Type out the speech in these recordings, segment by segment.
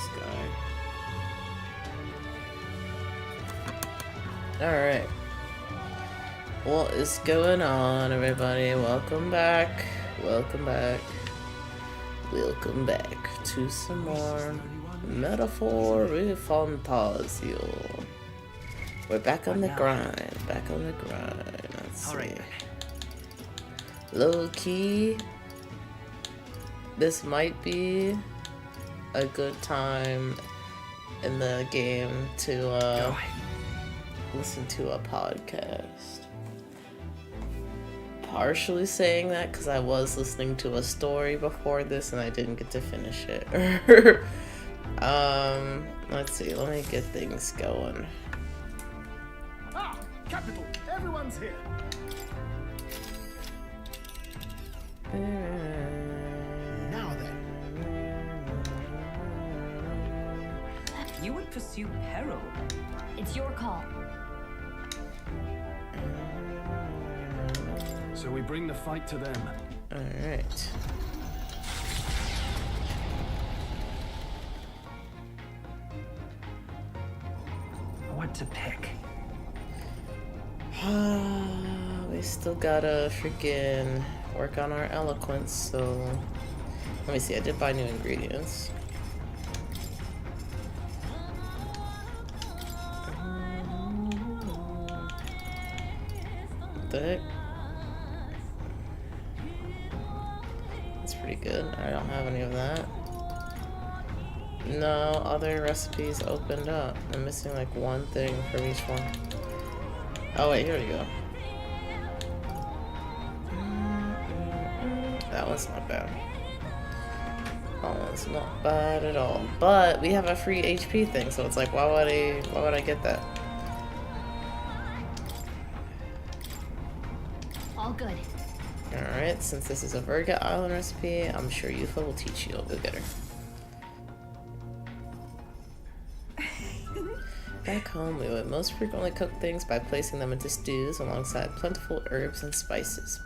this guy. Alright. What is going on, everybody? Welcome back. Welcome back. Welcome back to some more Metaphor Refantazio. We're back on the grind. Back on the grind. Let's see. Low key. This might be a good time in the game to listen to a podcast. Partially saying that because I was listening to a story before this and I didn't get to finish it. Let's see, let me get things going. Ah, capital, everyone's here. Now then. You would pursue peril. It's your call. So we bring the fight to them. Alright. What to pick? We still gotta freaking work on our eloquence, so let me see, I did buy new ingredients. What the heck? That's pretty good. I don't have any of that. No, other recipes opened up. I'm missing like one thing from each one. Oh wait, here we go. That one's not bad. That one's not bad at all. But we have a free HP thing, so it's like, why would I get that? All good. Alright, since this is a Virga Island recipe, I'm sure Yufa will teach you. I'll go get her. Back home, we would most frequently cook things by placing them into stews alongside plentiful herbs and spices.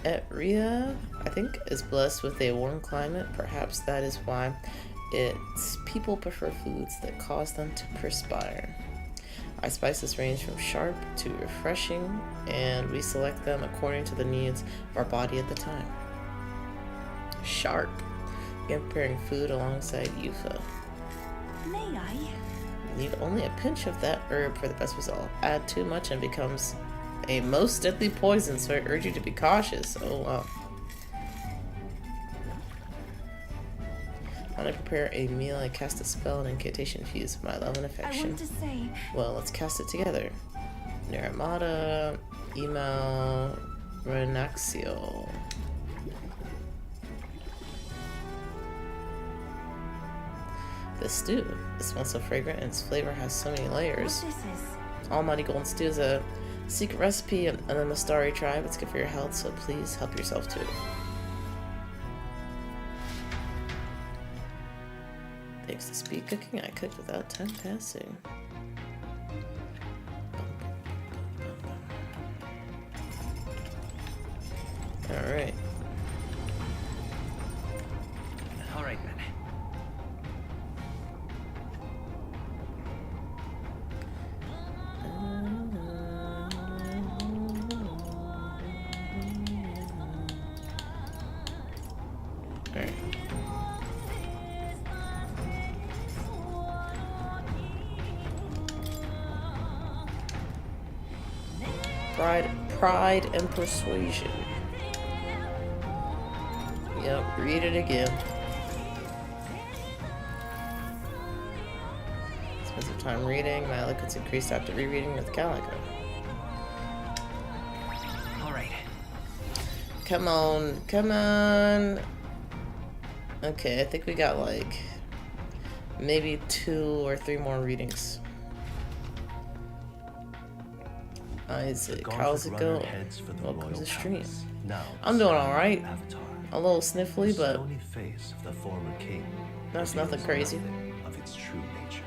Etria, I think, is blessed with a warm climate. Perhaps that is why its people prefer foods that cause them to perspire. Our spices range from sharp to refreshing, and we select them according to the needs of our body at the time. Sharp. Again, preparing food alongside Yufa. May I? Need only a pinch of that herb for the best result. Add too much and becomes a most deadly poison, so I urge you to be cautious. Oh wow. When I prepare a meal, I cast a spell and incantation fused with my love and affection. I want to say. Well, let's cast it together. Naramata, email, Renaxio. The stew. It smells so fragrant and its flavor has so many layers. What this is? Almighty Golden Stew is a secret recipe of the Mastari tribe. It's good for your health, so please help yourself to it. Thanks to speed cooking, I cooked without time passing. Alright. All right then. Pride and persuasion. Yep, read it again. Spend some time reading. My eloquence increased after rereading with Calico. All right. Come on, come on. Okay, I think we got like maybe 2 or 3 more readings. Isaac, how's it going? Welcome to the stream. I'm doing alright. A little sniffly, but that's nothing crazy. Of its true nature.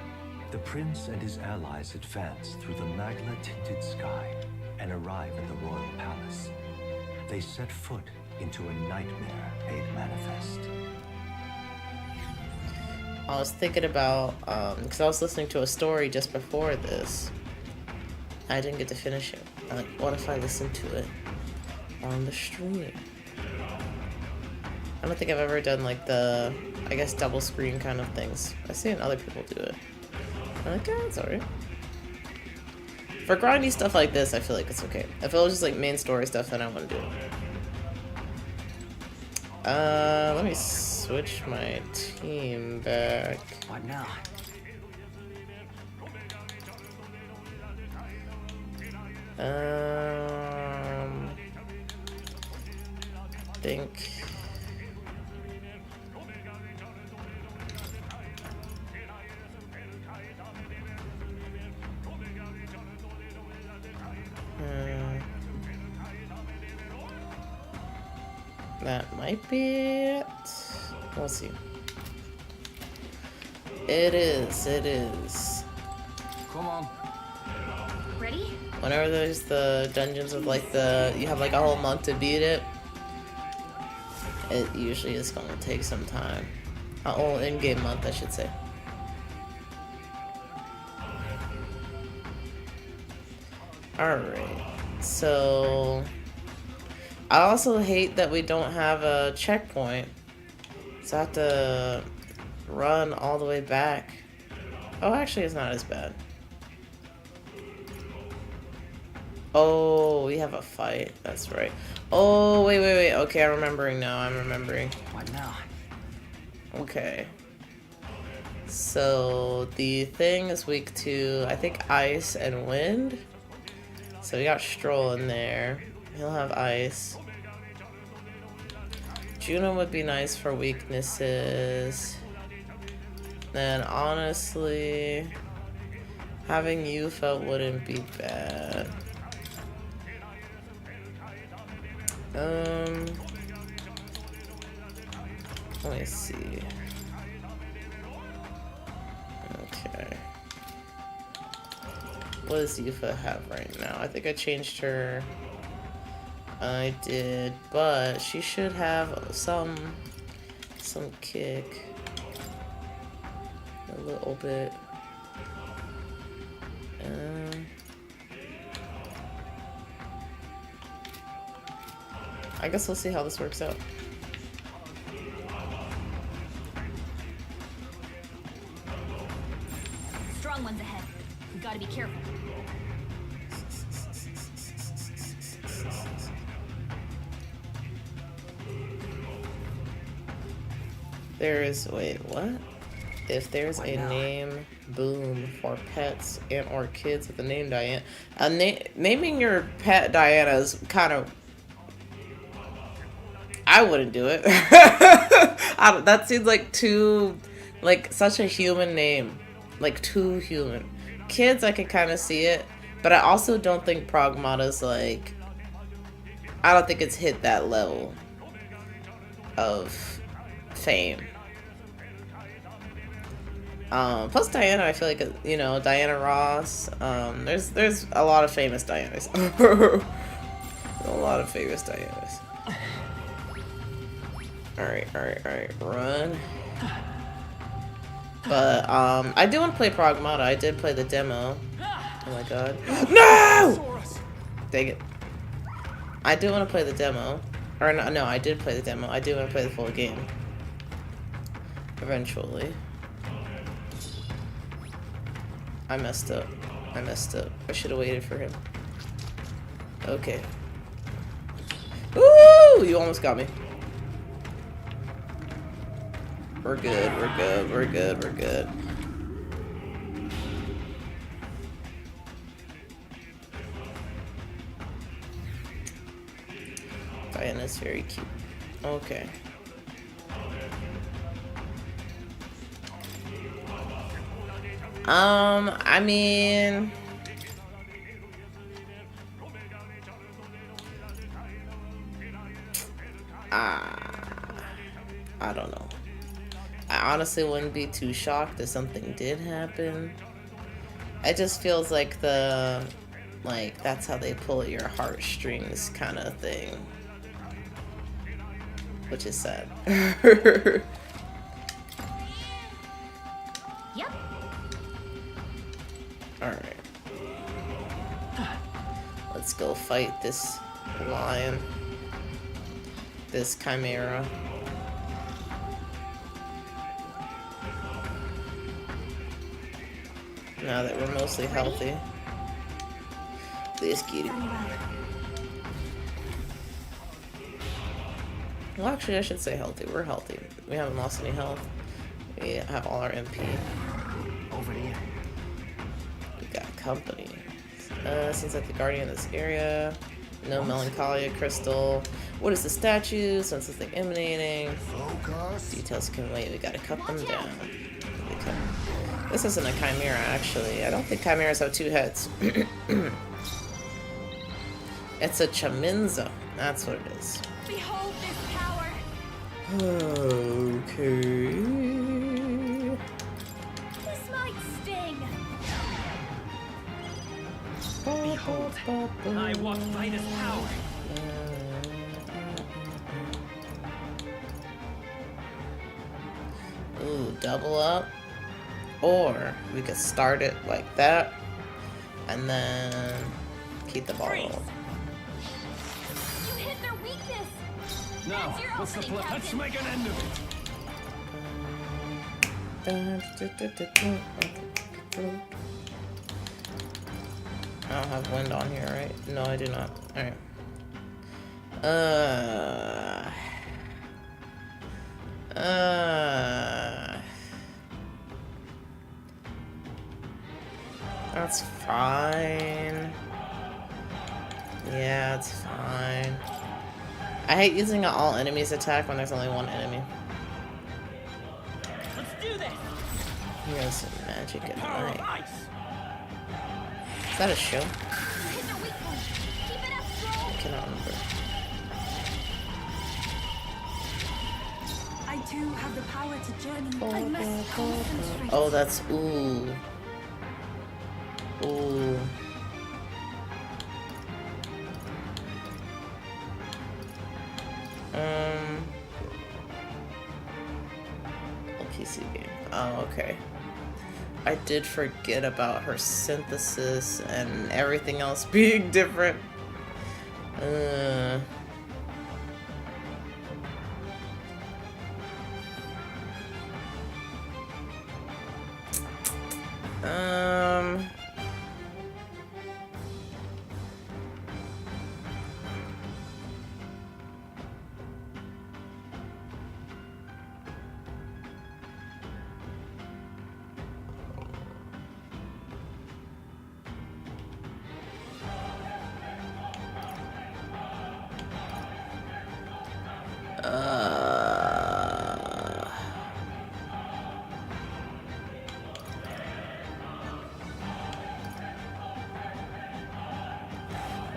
The prince and his allies advance through the magma-tinted sky and arrive at the royal palace. They set foot into a nightmare made manifest. I was thinking about, because I was listening to a story just before this. I didn't get to finish it. I'm like, what if I listened to it on the stream? I don't think I've ever done like the, I guess, double screen kind of things. I've seen other people do it. I'm like, yeah, it's alright. For grindy stuff like this, I feel like it's okay. If it was just like main story stuff, then I wouldn't do it. Let me switch my team back. What now? Think. That might be it. We'll see. It is. Come on. Ready? Whenever there's the dungeons with like you have like a whole month to beat it, it usually is gonna take some time. A whole in-game month, I should say. Alright, so I also hate that we don't have a checkpoint, so I have to run all the way back. Oh, actually it's not as bad. Oh, we have a fight, that's right. Oh, wait, okay, I'm remembering now, What now? Okay. So, the thing is weak to, I think, ice and wind. So we got Stroll in there. He'll have ice. Juno would be nice for weaknesses. Then, honestly, having Yufa wouldn't be bad. Let me see. Okay. What does Yufa have right now? I think I changed her. I did, but she should have some kick. A little bit. I guess we'll see how this works out. Strong ones ahead. We gotta be careful. Wait, what? If there's a name boom for pets and or kids with the name Diana, naming your pet Diana is kind of, I wouldn't do it. That seems like too, like such a human name, like too human. Kids, I can kind of see it, but I also don't think Pragmata's like, I don't think it's hit that level of fame. Plus Diana, I feel like, you know, Diana Ross. There's a lot of famous Dianas. A lot of famous Dianas. Alright, run. But, I do want to play Pragmata. I did play the demo. Oh my god. No! Dang it. I do want to play the demo. Or, no, I did play the demo. I do want to play the full game. Eventually. I messed up. I should have waited for him. Okay. Woo! You almost got me. We're good. Diana's very cute. Okay. I mean, I don't know. I honestly wouldn't be too shocked if something did happen. It just feels like that's how they pull at your heartstrings kind of thing. Which is sad. fight this lion, this chimera. Now that we're mostly healthy. Please, kitty. Well, actually, I should say healthy. We're healthy. We haven't lost any health. We have all our MP. Over here. We got company. Seems like the guardian of this area. No melancholia crystal. What is the statue? Sense of thing emanating. Focus. Details can wait. We gotta cut them down. This isn't a chimera, actually. I don't think chimeras have two heads. It's a chaminza. That's what it is. Behold this power. Okay. This might sting. Behold, I walk by this power. Ooh, double up. Or we could start it like that and then keep the ball rolling. You hit their weakness. Now, That's your what's the opening, plan? Let's Captain. make an end of it. I don't have wind on here, right? No, I do not. Alright. That's fine. Yeah, it's fine. I hate using an all enemies attack when there's only one enemy. Let's do this. Here's some magic at Power of night. ice. Is that a show? You hit their weak point. Keep it up, Stroll. I cannot remember. I too have the power to journey. I must concentrate. Oh, that's ooh. Ooh. A PC game. Oh, okay. I did forget about her synthesis and everything else being different.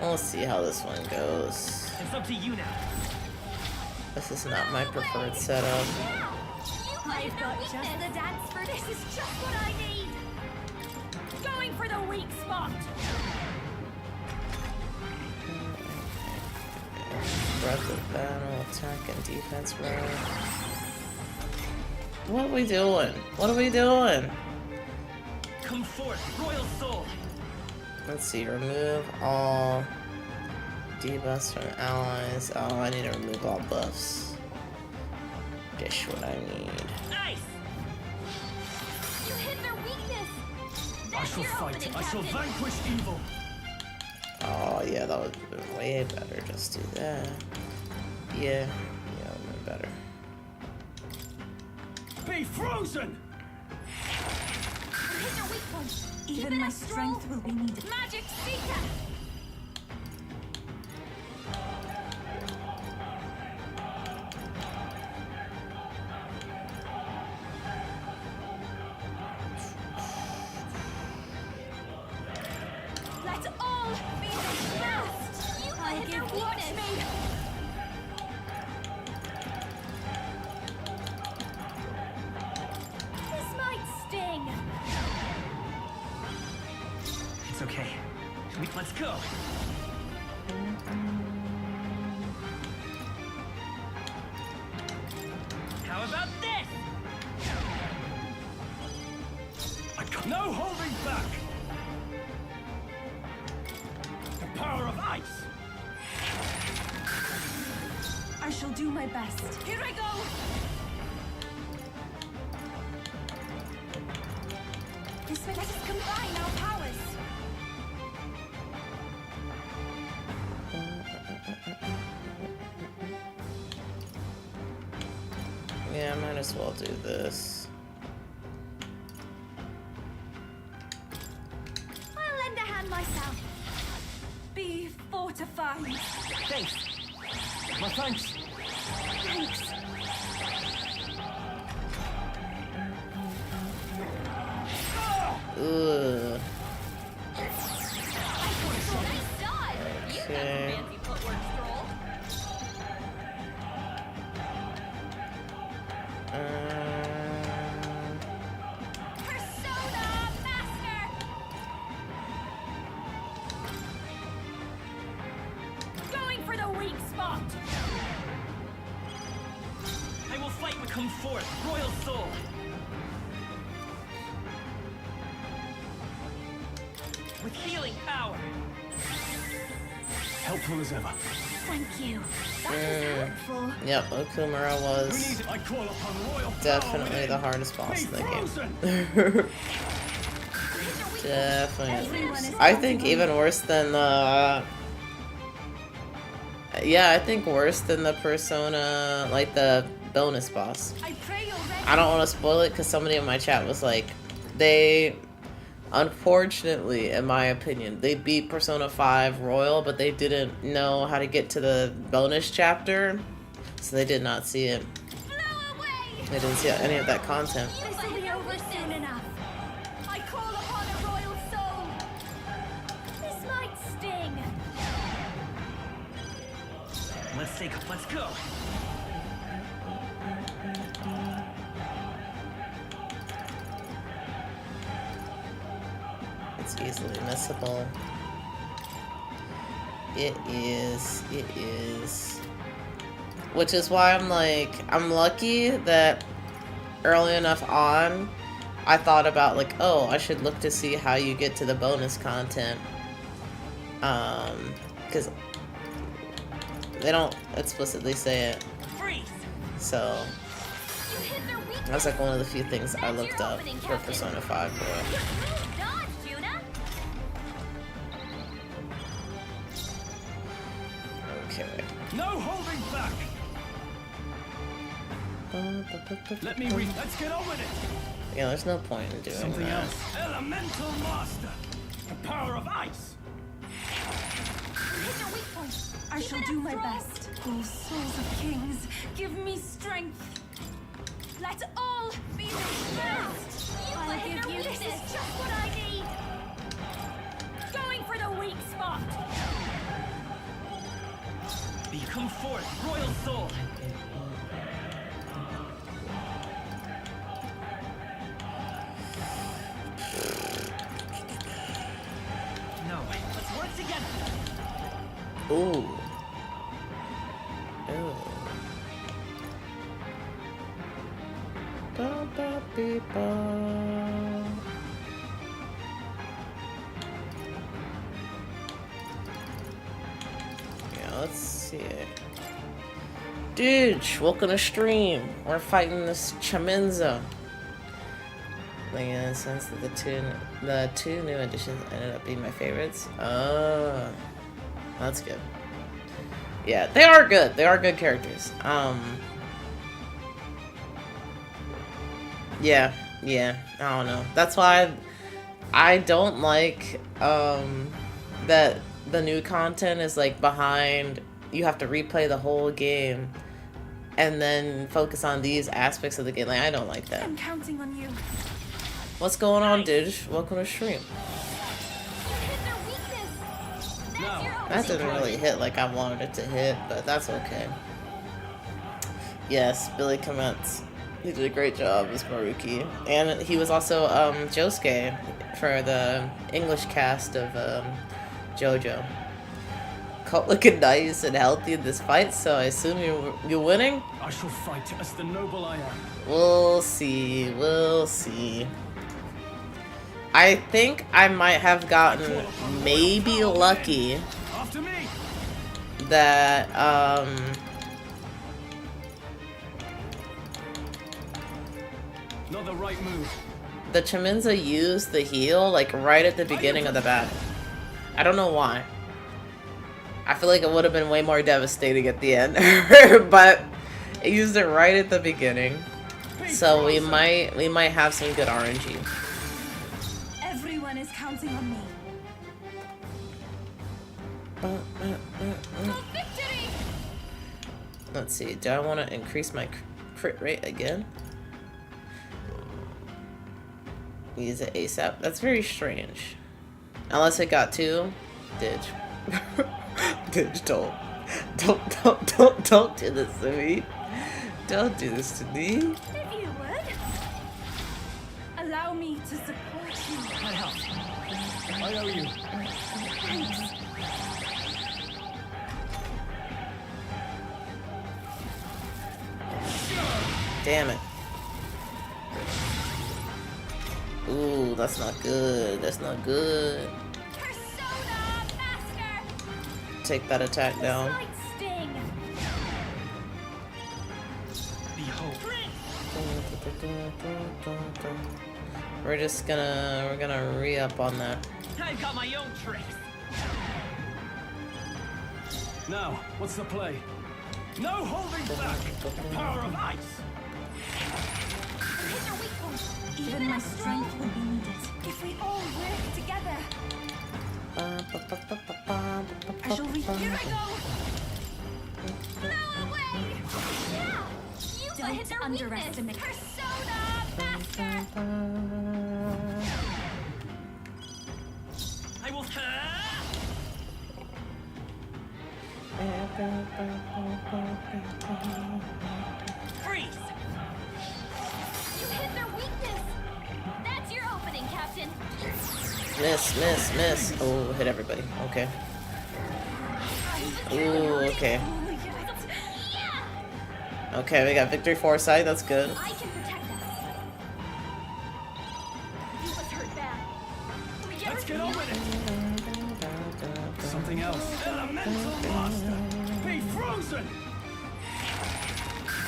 We'll see how this one goes. It's up to you now. This is not my preferred setup. I've got just the dance for this. Is just what I need. Going for the weak spot. Breath of battle, attack and defense roll. What are we doing? What are we doing? Come forth, royal soul. Let's see, remove all debuffs from allies. Oh, I need to remove all buffs. Just what I need. Nice. You hit their weakness. I That's shall your fight. opening, I shall Captain. vanquish evil. Oh, yeah, that would have been way better. Just do that. Yeah, that would have been better. Be frozen. You hit their weak point. Keep Even it my up, strength Stroll. will be needed. Magic Seeker. Let's all be the best. You I hit their give weakness. This might sting. It's okay. Let's go. How about this? No holding back. The power of ice. shall do my best. Here I go! Let us combine our powers. Yeah, I might as well do this. I'll lend a hand myself. Be fortified. Thanks. My thanks. Thanks. Ugh. Nice dodge. You got Okay. some fancy footwork, Stroll. Persona Master! Going for the weak spot! I will fight but come forth, royal soul. With healing power. Helpful as ever. Thank you. That was helpful. Yep, Okumura Who was needs it? I call upon royal power definitely within. the hardest boss Be in the game. frozen! Definitely. I think even worse than the... Yeah, I think worse than the Persona, like the bonus boss. I pray you're ready. I don't want to spoil it because somebody in my chat was like, they... Unfortunately, in my opinion, they beat Persona 5 Royal, but they didn't know how to get to the bonus chapter, so they did not see it. Blow away! They didn't see any of that content. This will be over soon enough. I call upon a royal soul. This might sting. Let's go. It's easily missable. It is. Which is why I'm like, I'm lucky that early enough on, I thought about like, oh, I should look to see how you get to the bonus content. Because they don't explicitly say it. Freeze. So, You hit their weakness. that's like one of the few things I looked up for Persona 5 Royal. Smooth dodge, Juna. Okay. No holding back! Let me read. Let's get on with it! Yeah, there's no point in doing Something that. else. Elemental Master! The power of ice! Hit their weak point. I shall do my best. O souls of kings, give me strength. Let's all be first. I'll give you this. this. Is just what I need. Going for the weak spot. Become forth, royal soul. No, let's work together. Ooh. Ooh. Ba, ba, beep, ba. Yeah, let's see it. Dude, welcome to stream. We're fighting this Chamenza. Like, in the sense that the two new editions ended up being my favorites. Oh, that's good. Yeah, they are good. They are good characters. Yeah, I don't know. That's why I don't like that the new content is like behind. You have to replay the whole game and then focus on these aspects of the game. Like, I don't like that. I'm counting on you. What's going on, dude? Welcome to stream. You hit their weakness. That's No. your own. That didn't really hit like I wanted it to hit, but that's okay. Yes, Billy Comments. He did a great job as Maruki. And he was also Josuke for the English cast of JoJo. Cult looking nice and healthy in this fight, so I assume you're winning? I shall fight as the noble I am. We'll see. We'll see. I think I might have gotten maybe lucky After me! that Not the right move. The Chaminza used the heal like right at the beginning of the battle. I don't know why. I feel like it would have been way more devastating at the end, but it used it right at the beginning. So we might have some good RNG. Everyone is counting on me. Victory! Let's see. Do I want to increase my crit rate again? Use it ASAP. That's very strange. Unless it got two. Ditch. Ditch, don't do this to me. Don't do this to me. If you would. Allow me to support you. I help. I owe you. Thanks. Damn it. Ooh, that's not good. That's not good. Persona Master! Take that attack down. Slight sting! Behold. We're gonna re-up on that. I've got my own tricks. Now, what's the play? No holding back! The power of ice! Hit your weak point! Even my strength will be needed. If we all work together, I shall reach. Here I go! Blow away! Yeah! You Don't hit their underestimate. weakness! Persona Master! I will. Freeze! You hit their weakness! That's your opening, Captain! Miss. Oh, hit everybody. Okay. Ooh, okay. Yeah! Okay, we got victory foresight. That's good. I can protect us! You was hurt bad. Can we get Let's her get on healed? with it! Something else. Elemental Master! Be frozen!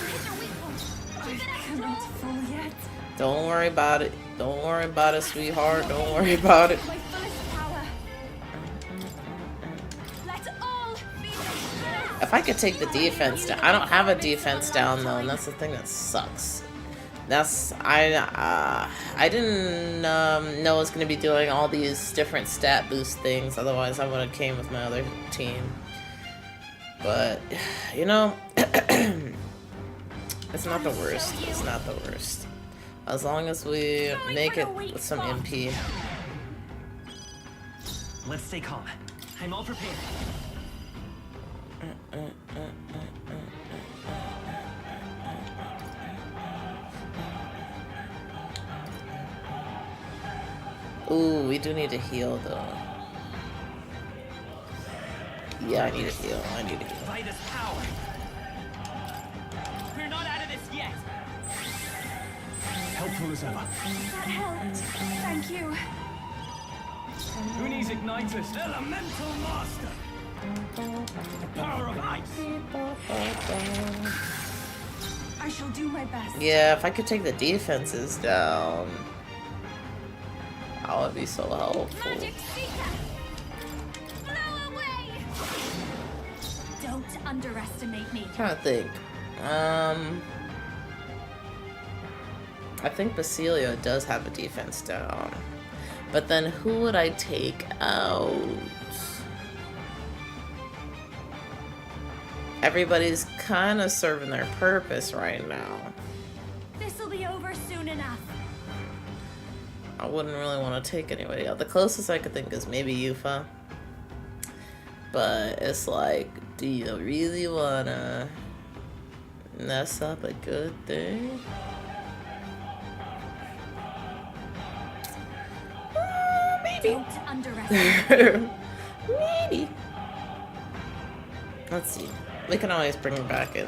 Hit their weak point! Keep it I'm extra! not full yet. Don't worry about it. Don't worry about it, sweetheart. Don't worry about it. My fullest power. Let's all be the If I could take the defense down, I don't have a defense down though, and that's the thing that sucks. I didn't know I was gonna be doing all these different stat boost things. Otherwise, I would have came with my other team. But you know, it's not the worst. It's not the worst. As long as we make it with some MP. Let's stay calm. I'm all prepared. Ooh, we do need to heal though. Yeah, I need to heal. I need to heal. By this power. We're not out of this yet. Helpful as ever. That helped. Thank you. Who needs Ignitus? Elemental Master! The power of ice! I shall do my best. Yeah, if I could take the defenses down, that would be so helpful. Magic Seeker! Blow away! Don't underestimate me. I'm trying to think. I think Basilio does have a defense down. But then who would I take out? Everybody's kind of serving their purpose right now. This'll be over soon enough. I wouldn't really want to take anybody out. The closest I could think is maybe Yufa. But it's like, do you really want to mess up a good thing? Maybe. Don't underestimate. Maybe. Let's see. We can always bring him back in.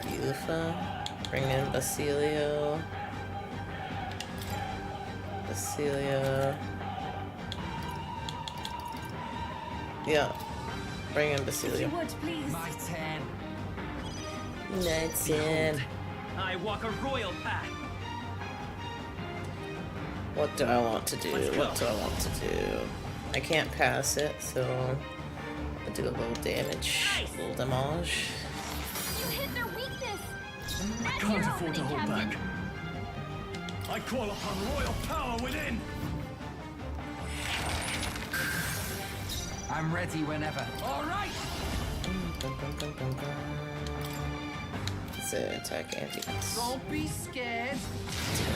Yufa. Bring in Basilio. Basilio. Yeah. Bring in If Basilio. you would, please. My turn. Night in. I walk a royal path. What do I want to do? What do I want to do? I can't pass it, so I'll do a little damage. A little damage. You hit their weakness. I can't afford to hold back. I call upon royal power within. I'm ready whenever. All right. So attack anti-defense. Don't be scared.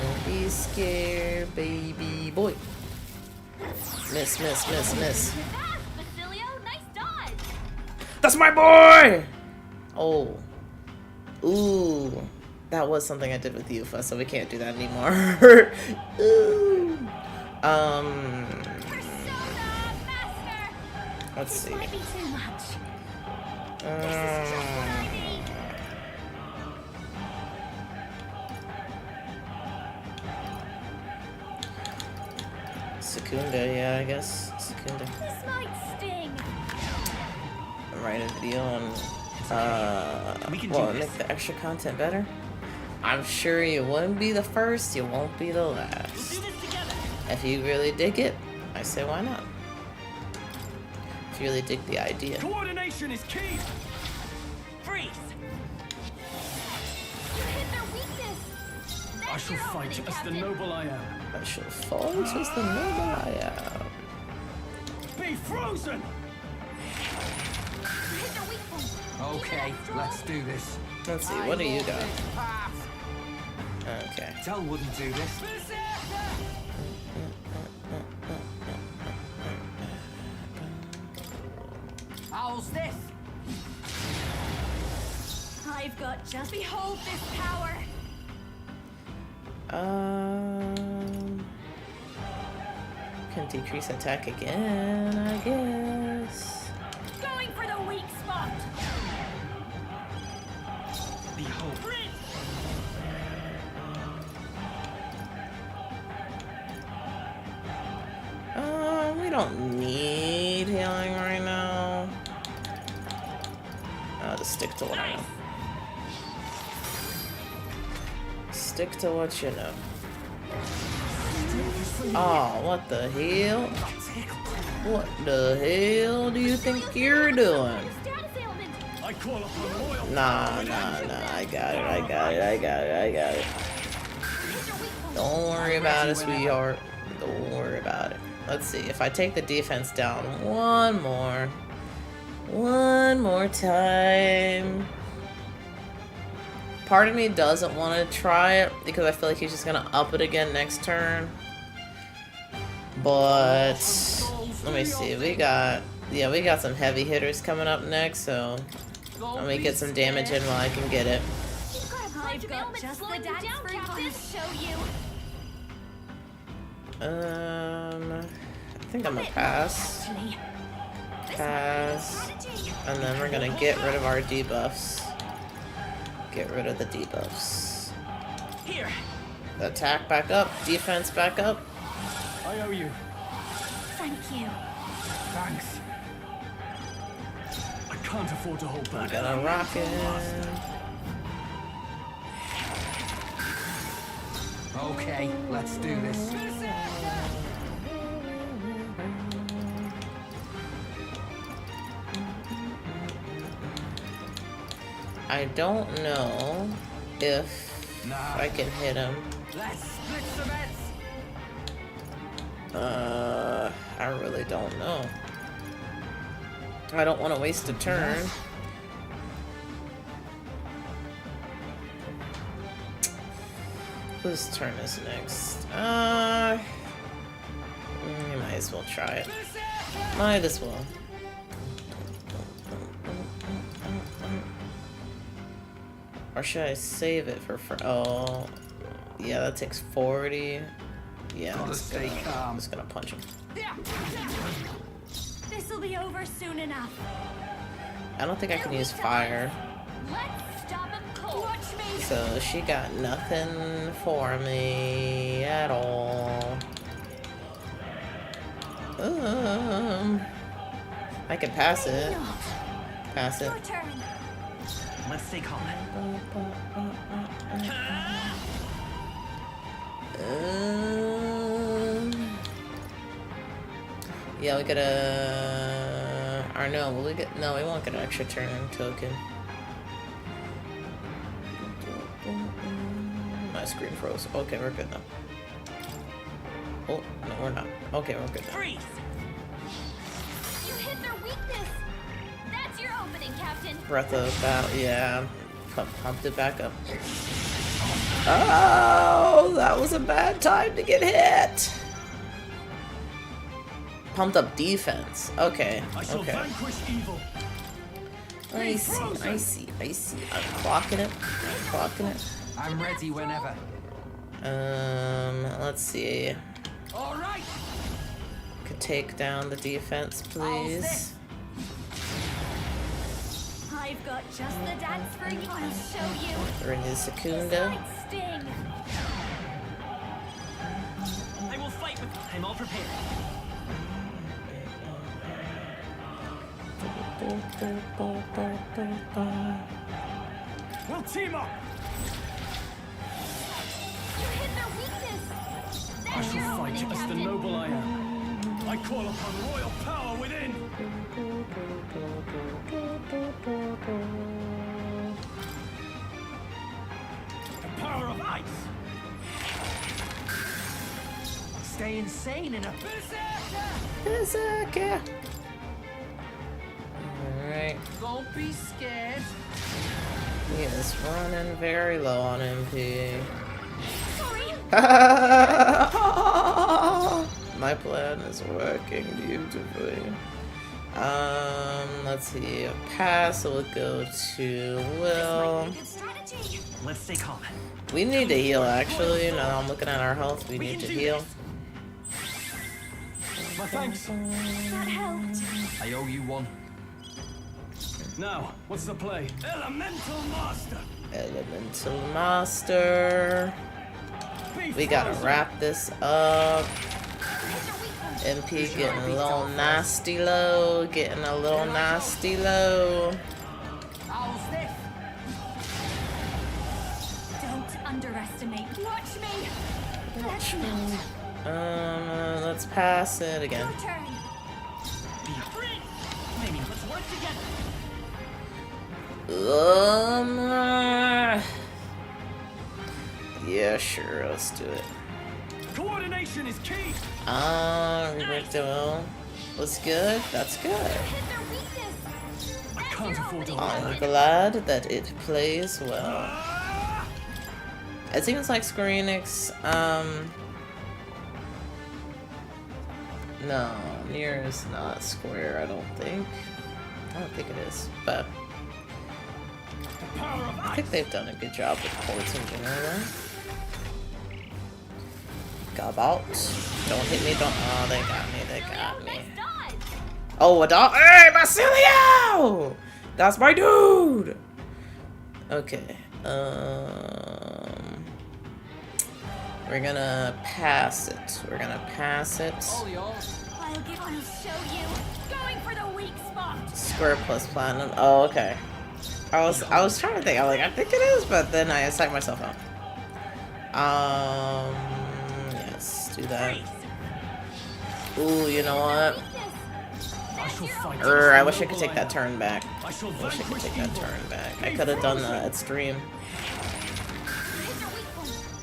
Don't be scared, baby boy. Miss, miss, miss, miss. Fast, Basilio. Nice dodge. That's my boy! Oh. Ooh. That was something I did with Yufa, so we can't do that anymore. Ooh. Persona master. Let's see. Might be too much. This is just what I need. Secunda, yeah, I guess. Secunda. This might sting. Write a video on, We can well, do make this. the extra content better. I'm sure you wouldn't be the first, you won't be the last. Do this together. If you really dig it, I say why not? If you really dig the idea. Coordination is key. Freeze. You hit their weakness. I That's shall your fight opening, as the Captain. noble I am. I shall fall as the noble I am. Be frozen. You hit their weak point. Okay, let's do this. Let's see, what do you got? Okay. Tell wouldn't do this. How's this? I've got just behold this power. Can decrease attack again, I guess. Going for the weak spot. Behold. We don't need healing right now. I'll just stick to what I know. Stick to what you know. Oh, what the hell? What the hell do you think you're doing? Status ailment. I call upon royal Nah, power nah, within. nah. I got it. I got it. I got it. I got it. You hit their weak point. Don't worry about it, sweetheart. Don't worry about it. Let's see. If I take the defense down one more time. Part of me doesn't want to try it because I feel like he's just gonna up it again next turn. But let me see. We got some heavy hitters coming up next, so let me get some damage in while I can get it. You've got a bunch of ailments just slowing the you dance down, for Captain. you. Show you. I think I'm gonna pass. Actually, Pass. And then we're gonna get rid of our debuffs. Get rid of the debuffs. Here. Attack back up, defense back up. I owe you. thank you. Thanks. I can't afford to hold back. Gonna rock it. Okay, let's do this. I don't know if I can hit him. Let's split some heads. I really don't know. I don't want to waste a turn. Whose turn is next? You might as well try it. Might as well. Or should I save it for oh, yeah, that takes 40. Yeah, I'm just stay gonna, calm. punch him. This'll be over soon enough. I don't think I can use fire. Let's stop him cold. Watch me. So she got nothing for me at all. I can pass it. Not. Pass it. Your turn. Let's stay calm. Yeah, we get a... Or no, will we get... No, we won't get an extra turn token. My screen froze. Okay, we're good now. Oh, no, we're not. Okay, we're good now. Freeze! You hit their weakness. That's your opening, Captain. Breath of Battle, yeah. Pumped it back up. Oh, that was a bad time to get hit. Pumped up defense. Okay, I shall okay. vanquish evil. I see. I'm clocking it. I'm ready whenever. Let's see. All right. Could take down the defense, please. I've got just the dance for you. I'll show you. Renew Secunda. Slight sting. I will fight with. I'm all prepared. We'll team up. You hit their weakness. I That's your shall fight opening, as the Captain. noble I am. I call upon royal power within. The power of ice. Stay insane in a Berserker. Alright. Don't be scared. He is running very low on MP. Sorry. My plan is working beautifully. Let's see. A pass will go to Will. Good strategy. Let's stay calm. We need to heal, actually. Now that I'm looking at our health, we need to heal. My thanks. That helped. I owe you one. Now, what's the play? Elemental Master. Elemental Master. We gotta wrap this up. MP getting a little nasty low. Getting a little nasty low. I'll stiff. Don't underestimate. Watch me. Let's melt. Let's pass it again. Your turn. Be free. Maybe let's work together. Yeah, sure, let's do it. Coordination is key. Rework duo. What's good? That's good. Hit their weakness. I can't afford to I'm glad that it plays well. It seems like Square Enix, no, Nier is not Square, I don't think. I don't think it is, but Power of I ice. think they've done a good job with ports in general. Gobalt. Don't hit me, don't. Oh, they got me. Nice dodge. Oh, a dog. Hey, Basilio! That's my dude! Okay. We're gonna pass it. All yours. I'll show you. Going for the weak spot. Square plus platinum. Oh, okay. I was trying to think. I think it is, but then I psyched myself out. Yes, do that. Ooh, you know what? I shall fight. I wish I could take that turn back. I shall I wish I could vanquish take that evil. turn back. I could have done that at stream.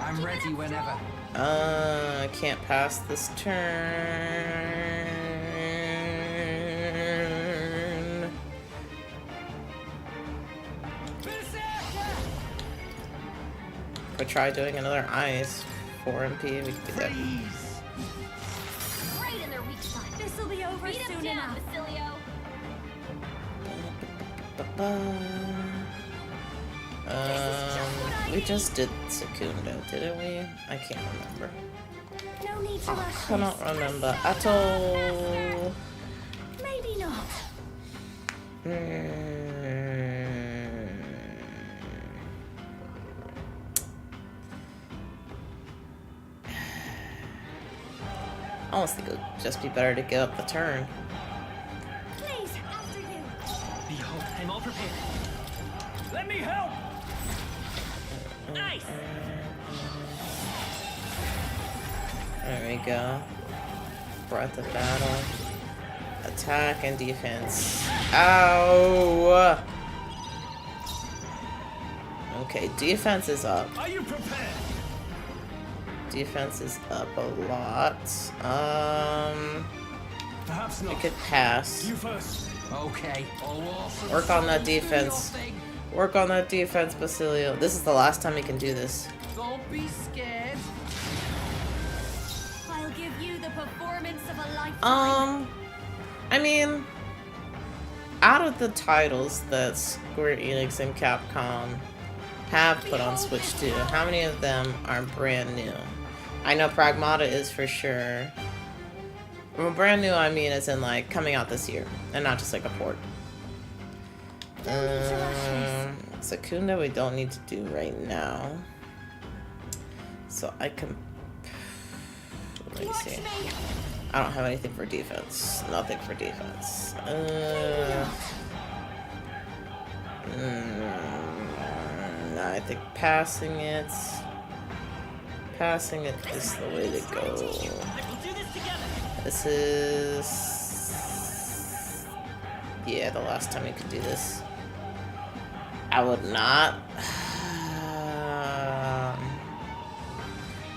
I'm ready whenever. I can't pass this turn. If I try doing another ice 4 MP, we could do that. Right in their weak spot. This'll be over soon enough. Basilio. We just did Secunda, didn't we? I can't remember. No need to I rush cannot this. remember at all. Maybe not. I almost think it would just be better to give up the turn. Please, after you. Behold, I'm all prepared. Let me Any help? Nice. There we go. Breath of battle. Attack and defense. Ow! Okay, defense is up. Are you prepared? Defense is up a lot. Perhaps I not. could pass. You first. Okay. Work on that defense. Work on that defense, Basilio. This is the last time you can do this. Don't be scared. I'll give you the performance of a lifetime. I mean, out of the titles that Square Enix and Capcom have put on Switch 2, how many of them are brand new? I know Pragmata is for sure. Well, brand new, I mean, as in like coming out this year, and not just like a port. Secunda we don't need to do right now. So I can... Let me see. I don't have anything for defense. Nothing for defense. I think passing it is the way to go. This is... Yeah, the last time you could do this. I would not.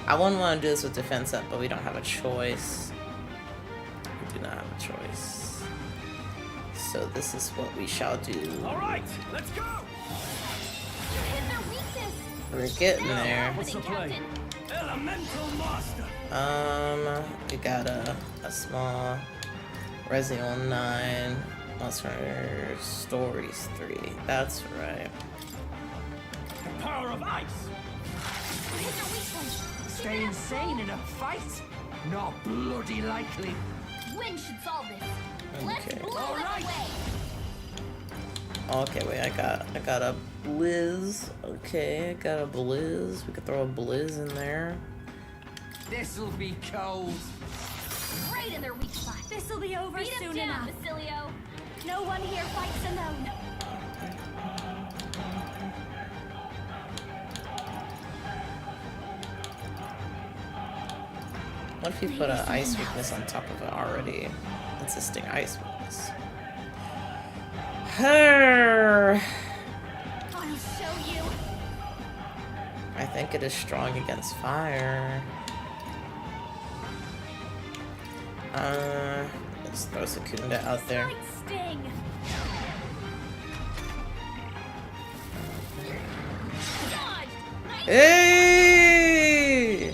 I wouldn't want to do this with defense up, but we don't have a choice. We do not have a choice. So this is what we shall do. All right, let's go. We're getting there. What's the play? Elemental master. We got a small Resident 9. Monster Hunter Stories 3. That's right. The power of ice. Stay insane in a fight? Not bloody likely. Wind should solve this. Let's Okay. blow them away. Okay, wait, I got a Blizz. Okay, I got a Blizz. We could throw a Blizz in there. This'll be cold. Right in their weak spot. This'll be over Beat 'em soon down, enough. Basilio. No one here fights alone. What if you put an ice weakness on top of it already? Insisting ice weakness. Her. I'll show you. I think it is strong against fire. Let's throw Secunda out there. Slight sting. Dodge. Nice. Hey!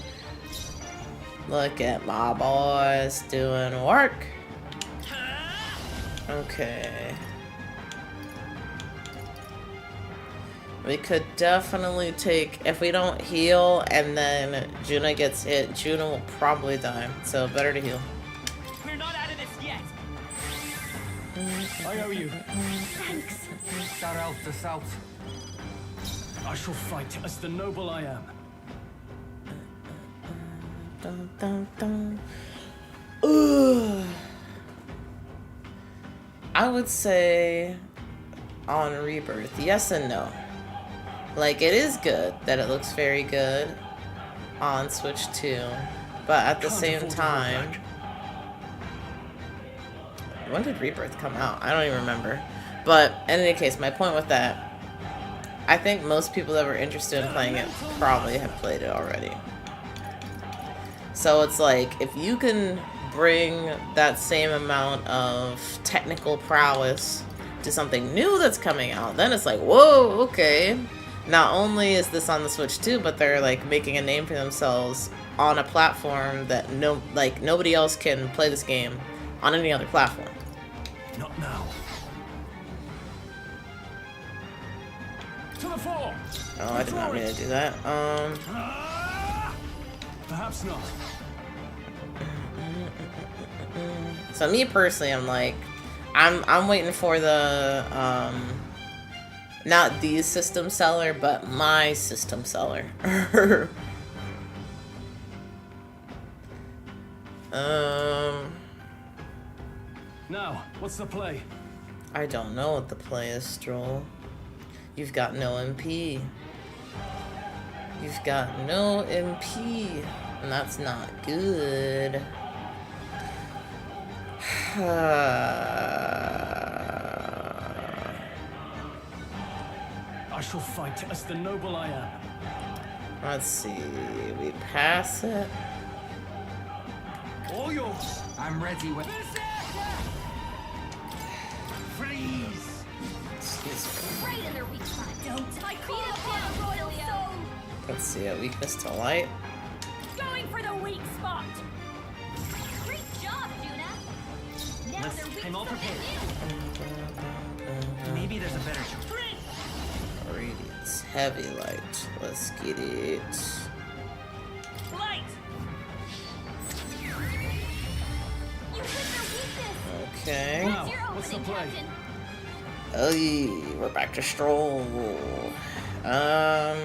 Look at my boys doing work. Okay. We could definitely take, if we don't heal and then Juna gets hit, Juna will probably die. So better to heal. We're not out of this yet. I owe you. Thanks. Start out the south. I shall fight as the noble I am. Dun, dun, dun. Ugh. I would say on Rebirth, yes and no. Like, it is good that it looks very good on Switch 2, but at the same time, when did Rebirth come out? I don't even remember. But in any case, my point with that, I think most people that were interested in playing it probably have played it already. So it's like, if you can bring that same amount of technical prowess to something new that's coming out, then it's like, whoa, okay. Not only is this on the Switch 2, but they're like making a name for themselves on a platform that nobody else can play this game on any other platform. Not now. To the fore. Oh, I did not mean to do that. Perhaps not. So me personally, I'm like, I'm waiting for the not the system seller, but my system seller. Now, what's the play? I don't know what the play is, Stroll. You've got no MP. You've got no MP. And that's not good. I shall fight as the noble I am. Let's see. We pass it. All yours. I'm ready when. Freeze! Excuse me. Right in their weak spot. Don't. I call upon a royal soul. Let's see. A weakness to light. Going for the weak spot. Great job, Juna. Now Let's they're weak I'm all spot prepared. you. Maybe there's a better shot. Radiance. Heavy light. Let's get it. Light. You hit their weakness. Okay. Now, Your what's the opening, play? Captain. Oh, we're back to stroll. I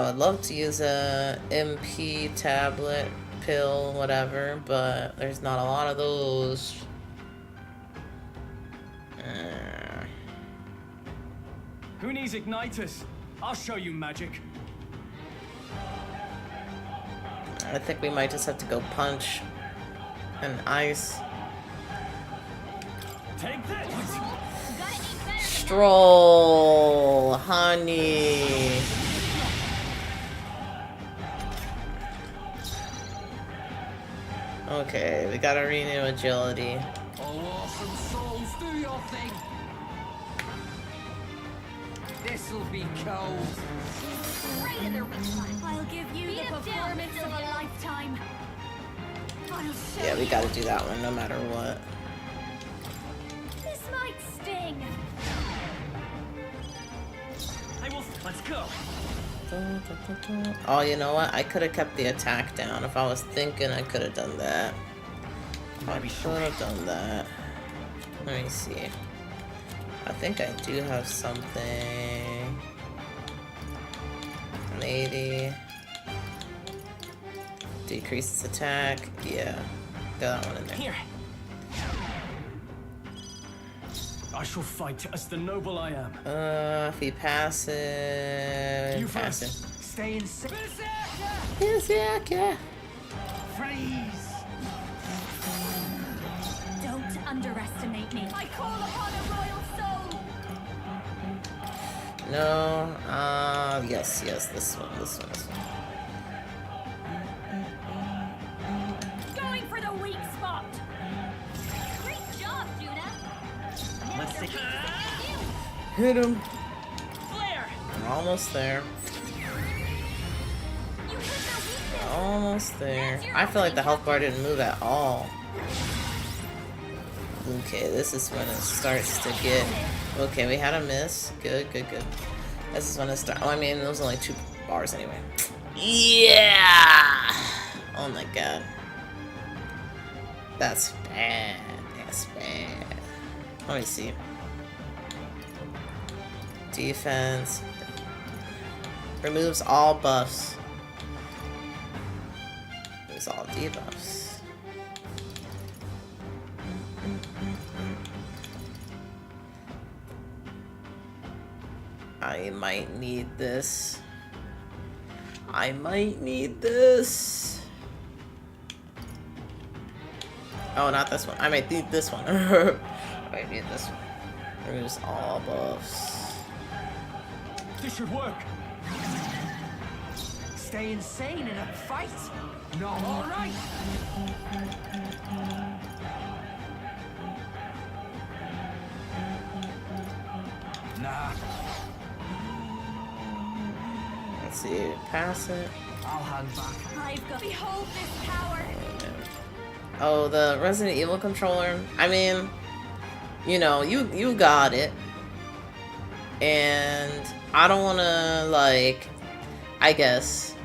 would love to use a MP tablet, pill, whatever, but there's not a lot of those. Who needs igniters? I'll show you magic. I think we might just have to go punch and ice. Take this. You gotta eat better than Stroll, honey. Okay, we gotta renew agility. Oh, awesome souls, do your thing. This'll be cold. right in their weak spot. I'll give you the performance of a lifetime. I'll show Yeah, we gotta do that one no matter what. This might sting. I will. Let's go. Oh, you know what? I could have kept the attack down. If I was thinking, I could have done that. I could have done that. Let me see. I think I do have something. An 80. Decreases attack. Yeah. Got that one in there. Here. I shall fight as the noble I am. If we pass it. You Pass it. first. Stay in. Berserker! Yes, yeah. Freeze! Don't underestimate me. I call upon a royal soul. No. Yes. This one. Going for the weak spot. Great job, Juna. Now Let's they're see. weak spot you. Hit him. Flare! We're almost there. You hit their weakness. Almost there. I feel like the health bar didn't move at all. Okay, this is when it starts to get... Okay, we had a miss. Good. This is when it starts... Oh, I mean, there was only 2 bars anyway. Yeah! Oh my god. That's bad. Let me see. Defense. Removes all buffs. Removes all debuffs. I might need this. Oh, not this one. I might need this one. I might need this one. Removes all buffs. This should work. Stay insane in a fight? No. All right. Nah. Let's see. Pass it. I'll hang back. I've got. Behold this power. Oh, the Resident Evil controller. I mean, you know, you got it. And I don't want to, like, I guess,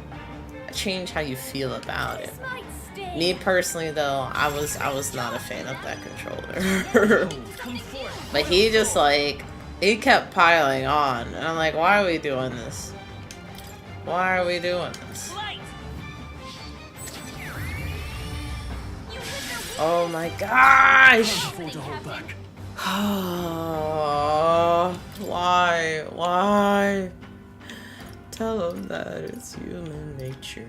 change how you feel about it. This might sting. Me personally, though, I was not a fan of that controller. Come forth. But he just, like, he kept piling on. And I'm like, why are we doing this? Why are we doing this? Light. You hit their weakness. Oh my gosh! Can't afford to hold back. Why? Why? Tell them that it's human nature.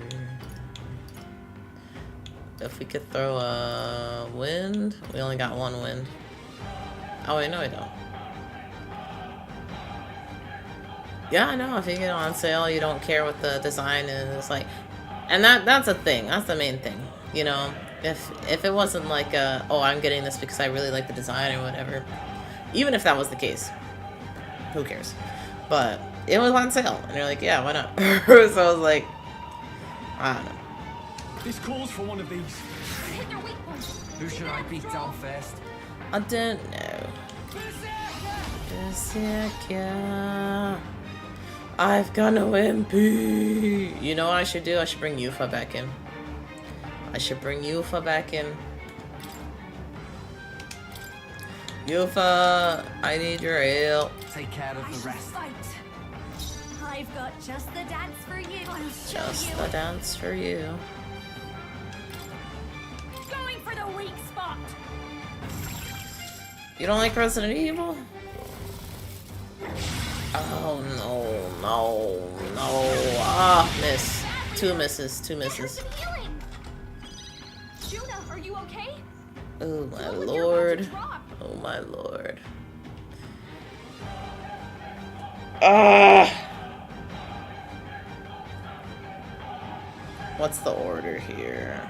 If we could throw a wind, we only got one wind. Oh wait, no I don't. Yeah, I know, if you get on sale, you don't care what the design is, like, and that's a thing, that's the main thing, you know? If it wasn't like oh, I'm getting this because I really like the design or whatever, even if that was the case, who cares? But it was on sale, and you're like, yeah, why not? So I was like, I don't know. This calls for one of these. Hit their weak point. Who should I beat down first? I don't know. Berserker. I've got no MP. You know what I should do? I should bring Yufa back in. I should bring Yufa back in. Yufa, I need your help. Take care of the rest. Fight. I've got just the dance for you. I'll show Just you. the dance for you. Going for the weak spot. You don't like Resident Evil? Oh no. Ah, miss. Two misses. Healing. Juna, are you okay? Oh my Look, you're about to lord. drop. Oh my lord. Ah! What's the order here?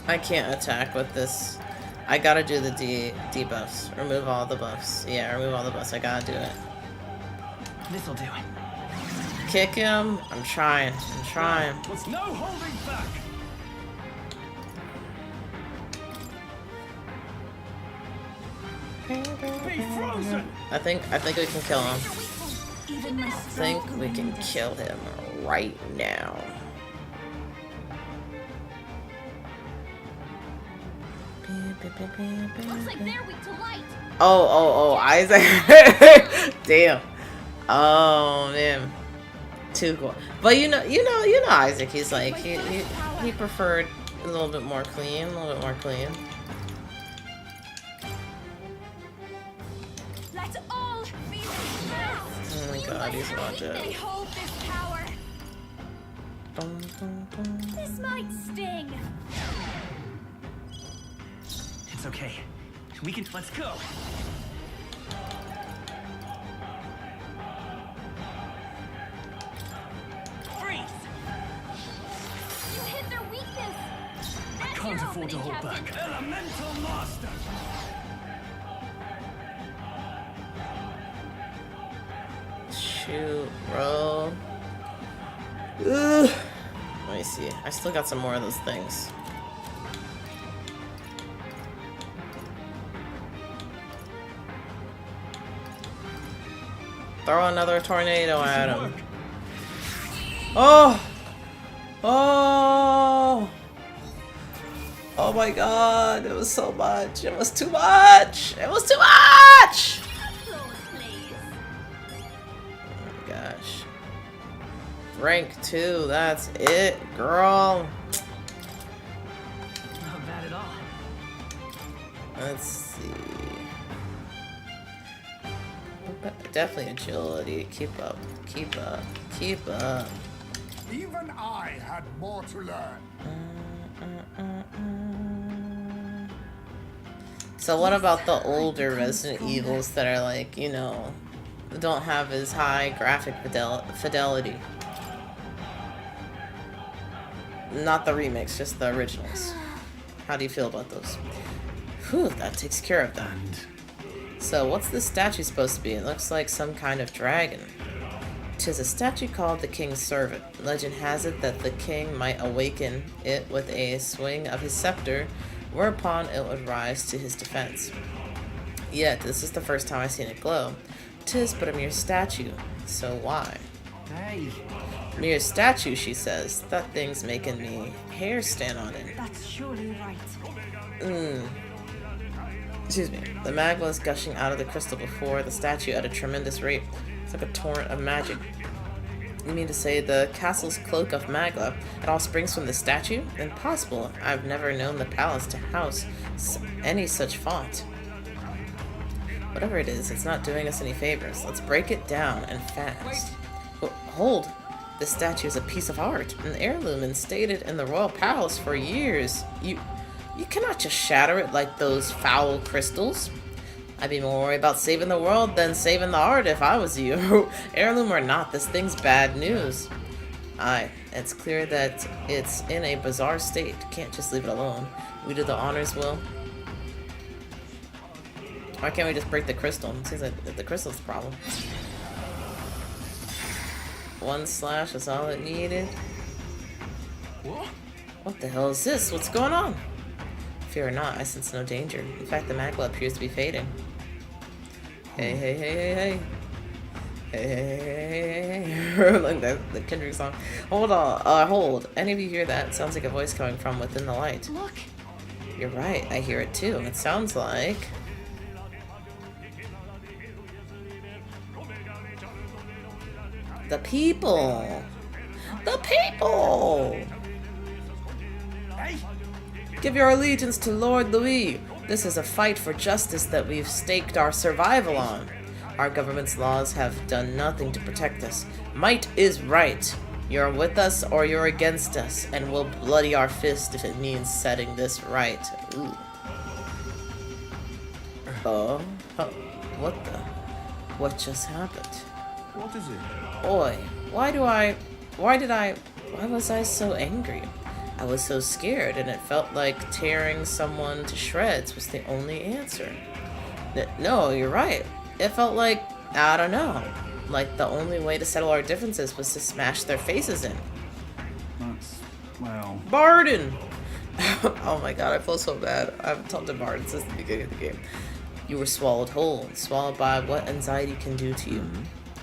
I can't attack with this. I gotta do the debuffs. Remove all the buffs. Yeah, remove all the buffs. I gotta do it. This'll do it. Kick him. I'm trying. What's no holding back? Be frozen. I think we can kill him. Even my I think we can kill him right now. Looks like they're weak to light. Oh, Isaac. Damn. Oh man. Too cool. But you know Isaac, he's like he preferred a little bit more clean, Let's all be fast. Oh my god, he's about They to. hold this power. This might sting. It's okay. Let's go. Freeze! You hit their weakness. That's Can't your afford to opening, hold Captain. back. Elemental Master. Shoot, bro. Ugh. Let me see. I still got some more of those things. Throw another tornado at him. Oh! Oh! Oh my god, it was so much. It was too much. It was too much! Close, please. Oh my gosh. Rank 2, that's it, girl. Not bad at all. Let's see. Definitely agility. Keep up. Even I had more to learn. So what about the older Resident Evils that are like, you know, don't have as high graphic fidelity? Not the remakes, just the originals. How do you feel about those? Whew, that takes care of that. So what's this statue supposed to be? It looks like some kind of dragon. 'Tis a statue called the King's Servant. Legend has it that the king might awaken it with a swing of his scepter, whereupon it would rise to his defense. Yet this is the first time I've seen it glow. 'Tis but a mere statue, so why? Hey, Mere statue, she says. That thing's making me hair stand on it. That's surely right. Excuse me. The magma is gushing out of the crystal before the statue at a tremendous rate. It's like a torrent of magic. You mean to say the castle's cloak of Magla? It all springs from the statue? Impossible. I've never known the palace to house any such font. Whatever it is, it's not doing us any favors. Let's break it down, and fast. Hold! This statue is a piece of art, an heirloom instated in the royal palace for years. You cannot just shatter it like those foul crystals. I'd be more worried about saving the world than saving the art if I was you. Heirloom or not, this thing's bad news. Aye, it's clear that it's in a bizarre state. Can't just leave it alone. We do the honors, Will. Why can't we just break the crystal? It seems like the crystal's the problem. 1 slash is all it needed. What the hell is this? What's going on? Fear not, I sense no danger. In fact, the Magla appears to be fading. Hey, hey, hey, hey, hey. Hey, hey, hey, hey, hey. Like the Kendrick song. Hold on, hold. Any of you hear that? It sounds like a voice coming from within the light. Look. You're right, I hear it too. It sounds like... the people! The people! Hey! Give your allegiance to Lord Louis. This is a fight for justice that we've staked our survival on. Our government's laws have done nothing to protect us. Might is right. You're with us or you're against us, and we'll bloody our fist if it means setting this right. Ooh. Oh, what the? What just happened? What is it? Boy, why was I so angry? I was so scared, and it felt like tearing someone to shreds was the only answer. No, you're right. It felt like, I don't know, like the only way to settle our differences was to smash their faces in. That's, well... Barden! Oh my god, I feel so bad. I haven't talked to Barden since the beginning of the game. You were swallowed whole, swallowed by what anxiety can do to you.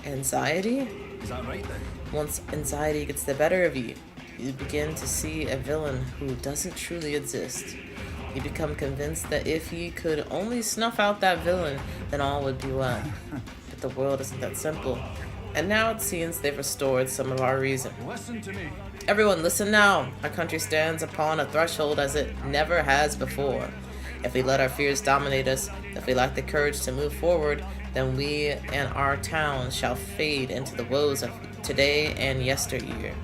Anxiety? Is that right then? Once anxiety gets the better of you, you begin to see a villain who doesn't truly exist. You become convinced that if you could only snuff out that villain, then all would be well. But the world isn't that simple. And now it seems they've restored some of our reason. Listen to me. Everyone, listen now. Our country stands upon a threshold as it never has before. If we let our fears dominate us, if we lack the courage to move forward, then we and our town shall fade into the woes of today and yesteryear.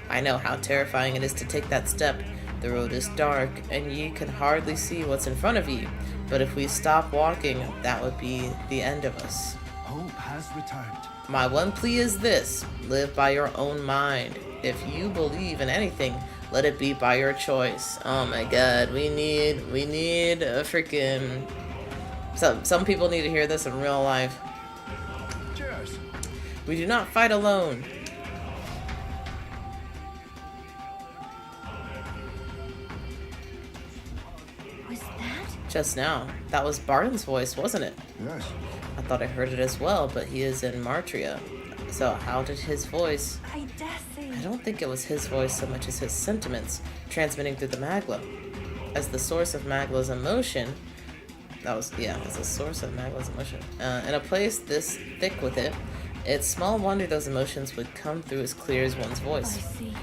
I know how terrifying it is to take that step. The road is dark, and ye can hardly see what's in front of ye. But if we stop walking, that would be the end of us. Hope has returned. My one plea is this: live by your own mind. If you believe in anything, let it be by your choice. Oh my god, we need a freaking... Some people need to hear this in real life. Cheers. We do not fight alone. Was that? Just now. That was Barton's voice, wasn't it? Yes. I thought I heard it as well, but he is in Martria. So how did his voice... I dare say. I don't think it was his voice so much as his sentiments transmitting through the Magla. As the source of Magla's emotion... as the source of Magla's emotion. In a place this thick with it, it's small wonder those emotions would come through as clear as one's I voice. see.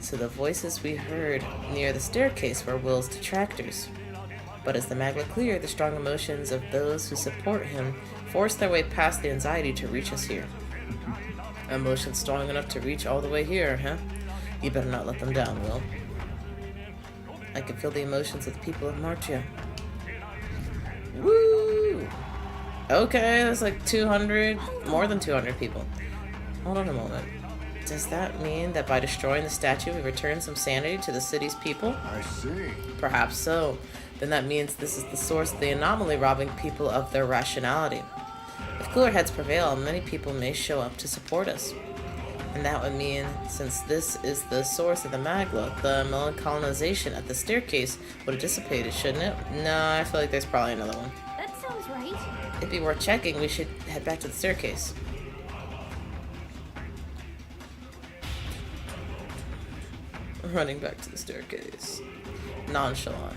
So the voices we heard near the staircase were Will's detractors. But as the Magla cleared, the strong emotions of those who support him forced their way past the anxiety to reach us here. Emotions strong enough to reach all the way here, huh? You better not let them down, Will. I can feel the emotions of the people of Martria. Woo! Okay, that's like 200, more than 200 people. Hold on a moment. Does that mean that by destroying the statue, we return some sanity to the city's people? I see. Perhaps so. Then that means this is the source of the anomaly robbing people of their rationality. If cooler heads prevail, many people may show up to support us. And that would mean, since this is the source of the Magla, the colonization at the staircase would have dissipated, shouldn't it? No, I feel like there's probably another one. That sounds right. It'd be worth checking. We should head back to the staircase. Running back to the staircase. Nonchalant.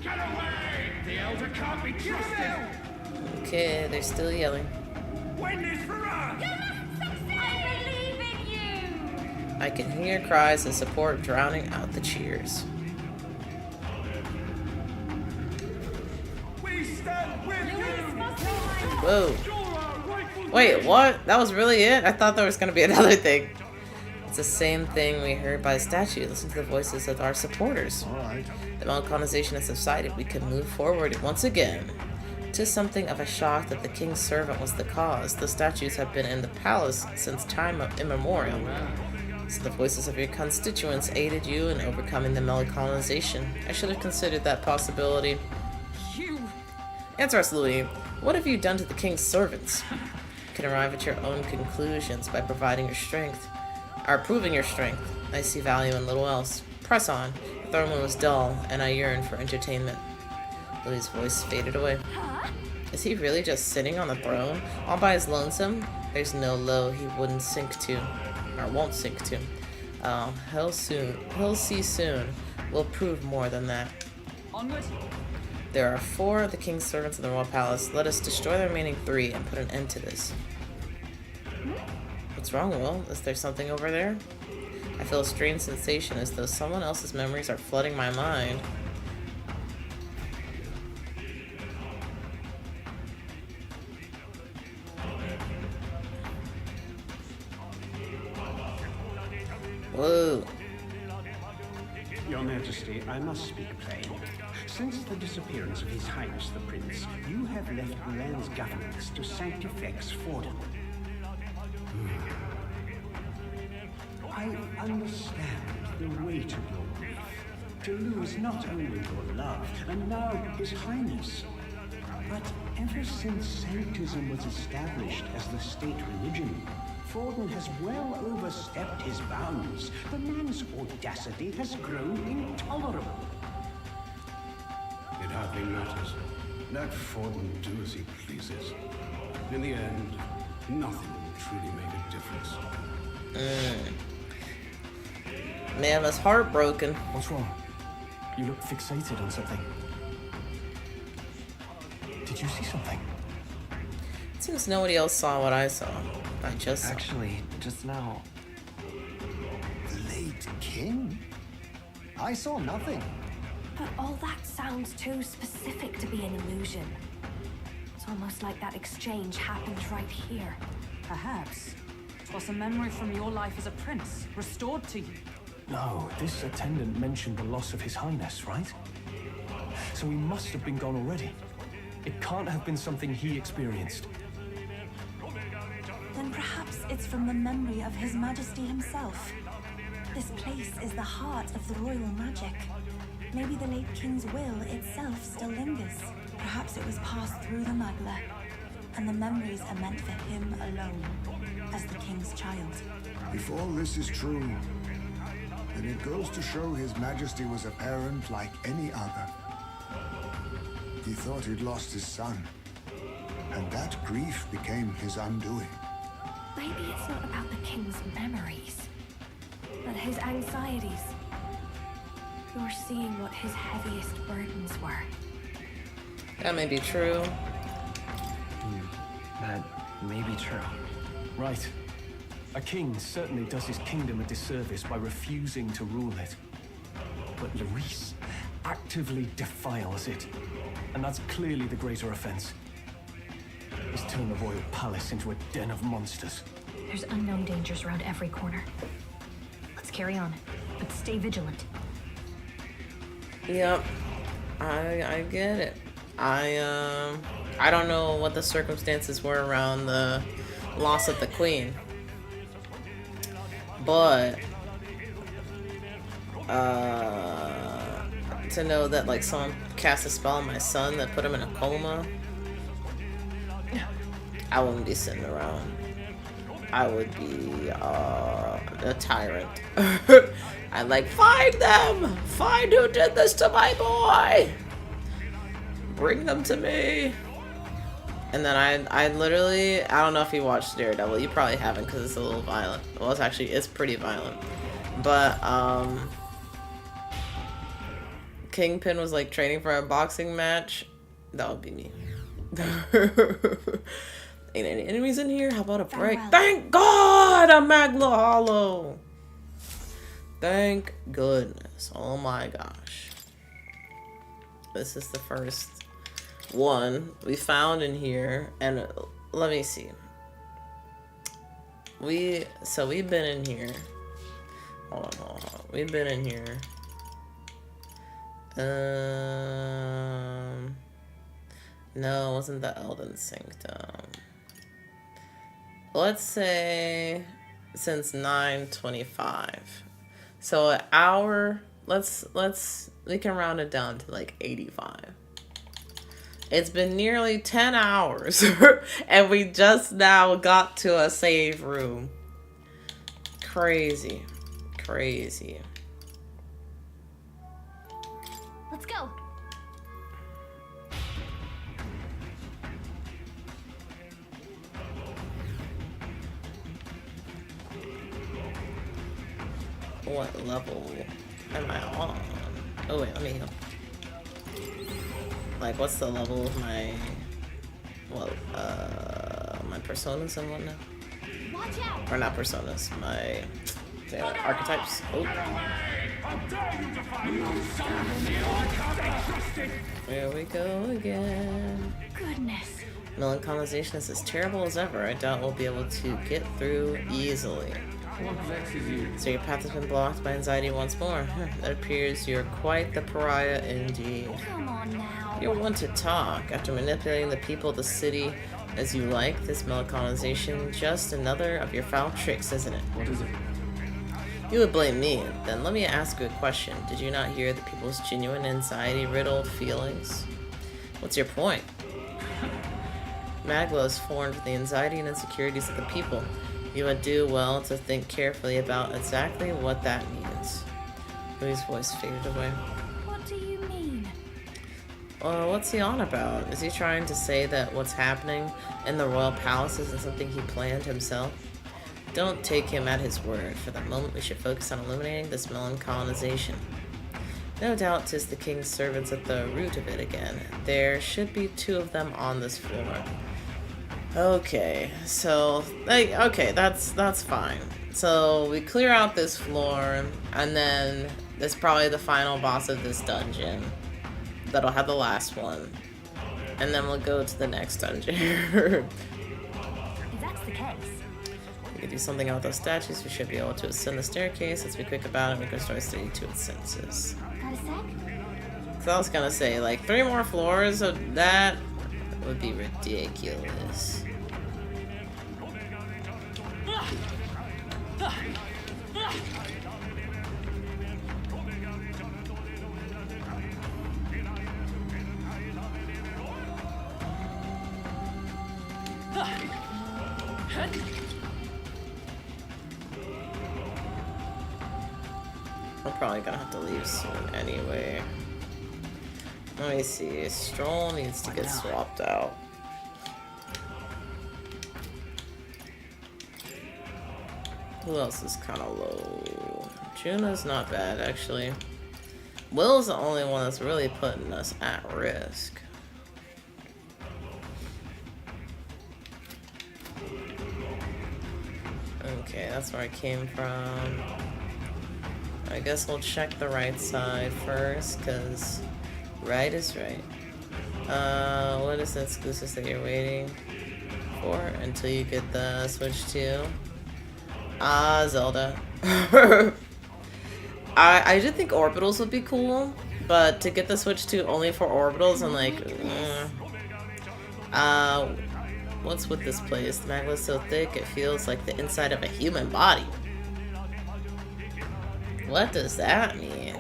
Get away! The elder can't be trusted! Okay, they're still yelling. Win this for us! You must succeed! I can hear cries of support drowning out the cheers. We stand with you! Whoa. Wait, what? That was really it? I thought there was going to be another thing. It's the same thing we heard by the statue. Listen to the voices of our supporters. All right. The colonization has subsided. We can move forward once again. To something of a shock that the king's servant was the cause. The statues have been in the palace since time immemorial. So the voices of your constituents aided you in overcoming the colonization. I should have considered that possibility. You. Answer us, Louis. What have you done to the king's servants? You can arrive at your own conclusions by providing your strength. Or proving your strength. I see value in little else. Press on. The throne was dull, and I yearn for entertainment. Louis' voice faded away. Is he really just sitting on the throne, all by his lonesome? There's no low he wouldn't sink to, or won't sink to. He'll see soon. We'll prove more than that. Onward. There are 4 of the king's servants in the royal palace. Let us destroy the remaining 3 and put an end to this. What's wrong, Will? Is there something over there? I feel a strange sensation as though someone else's memories are flooding my mind. Whoa. Your Majesty, I must speak plain. Since the disappearance of His Highness the Prince, you have left the land's governance to Sanctifex Forden. I understand the weight of your grief. To lose not only your love, and now His Highness, but ever since Sanctism was established as the state religion, Forden has well overstepped his bounds. The man's audacity has grown intolerable. It hardly matters. Let Forden do as he pleases. In the end, nothing will truly make a difference. Man was heartbroken. What's wrong? You look fixated on something. Did you see something? It seems nobody else saw what I saw. I just saw. Actually, just now. The late king? I saw nothing. But all that sounds too specific to be an illusion. It's almost like that exchange happened right here. Perhaps. 'Twas a memory from your life as a prince, restored to you. No, this attendant mentioned the loss of His Highness, right? So he must have been gone already. It can't have been something he experienced. Then perhaps it's from the memory of His Majesty himself. This place is the heart of the royal magic. Maybe the late king's will itself still lingers. Perhaps it was passed through the Magla, and the memories are meant for him alone, as the king's child. If all this is true, then it goes to show His Majesty was a parent like any other. He thought he'd lost his son, and that grief became his undoing. Maybe it's not about the king's memories, but his anxieties. You're seeing what his heaviest burdens were. That may be true. That may be true. Right. A king certainly does his kingdom a disservice by refusing to rule it. But Larice actively defiles it. And that's clearly the greater offense. He's turned the royal palace into a den of monsters. There's unknown dangers around every corner. Let's carry on, but stay vigilant. Yep. I get it. I don't know what the circumstances were around the loss of the queen. But to know that like someone cast a spell on my son that put him in a coma, I wouldn't be sitting around. I would be a tyrant. I'd like, find them! Find who did this to my boy! Bring them to me! And then I literally, I don't know if you watched Daredevil. You probably haven't because it's a little violent. Well, it's pretty violent. But, Kingpin was like training for a boxing match. That would be me. Ain't any enemies in here? How about a break? Farewell. Thank God! A Magla Hollow! Thank goodness. Oh my gosh. This is the first one we found in here. And let me see. We've been in here. Hold on. We've been in here. No, it wasn't the Elden Sanctum. Let's say since 9:25. So an hour, we can round it down to like 85. It's been nearly 10 hours and we just now got to a save room. Crazy. Crazy. Let's go. What level am I on? Oh wait, let me heal. Like, what's the level of my, well, my personas and whatnot? Watch out. Or not personas, my archetypes. Oh. There we go again. Goodness. Melancholisation is as terrible as ever. I doubt we'll be able to get through easily. What vexes you? So your path has been blocked by anxiety once more. It appears you're quite the pariah indeed. Come on now. You're one to talk. After manipulating the people of the city as you like, this melancholisation, just another of your foul tricks, isn't it? What is it? You would blame me. Then let me ask you a question. Did you not hear the people's genuine anxiety-riddled feelings? What's your point? Maglo is formed with the anxiety and insecurities of the people. You would do well to think carefully about exactly what that means. Louis' voice faded away. What do you mean? What's he on about? Is he trying to say that what's happening in the royal palace isn't something he planned himself? Don't take him at his word. For the moment, we should focus on eliminating this melancholisation. No doubt 'tis the king's servants at the root of it again. There should be 2 of them on this floor. Okay, so, okay, that's fine. So, we clear out this floor, and then there's probably the final boss of this dungeon. That'll have the last one. And then we'll go to the next dungeon. If that's the case. We can do something about those statues. We should be able to ascend the staircase. Let's be quick about it. We can start staying to its senses. Got a sec? So I was gonna say, like, 3 more floors of that would be ridiculous. I'm probably gonna have to leave soon anyway. Let me see. Stroll needs to get swapped out. Who else is kind of low? Juno's not bad, actually. Will's the only one that's really putting us at risk. Okay, that's where I came from. I guess we'll check the right side first, because right is right. What is the exclusives that you're waiting for until you get the Switch 2? Zelda. I did think orbitals would be cool, but to get the Switch 2 only for orbitals, I'm like, what's with this place? The magma's so thick, it feels like the inside of a human body. What does that mean?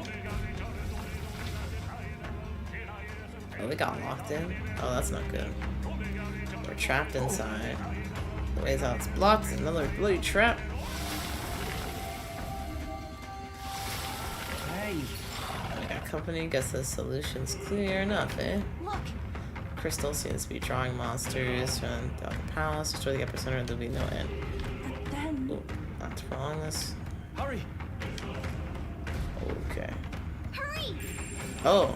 Oh, we got locked in? Oh, that's not good. We're trapped inside. The ways out, it's blocked. Another bloody trap. Hey. I got company. Guess the solution's clear enough, eh? Look. Crystal seems to be drawing monsters from the palace. Destroy the epicenter, there'll be no end. But then... Ooh, not to prolong this. Hurry! Okay. Hurry! Oh.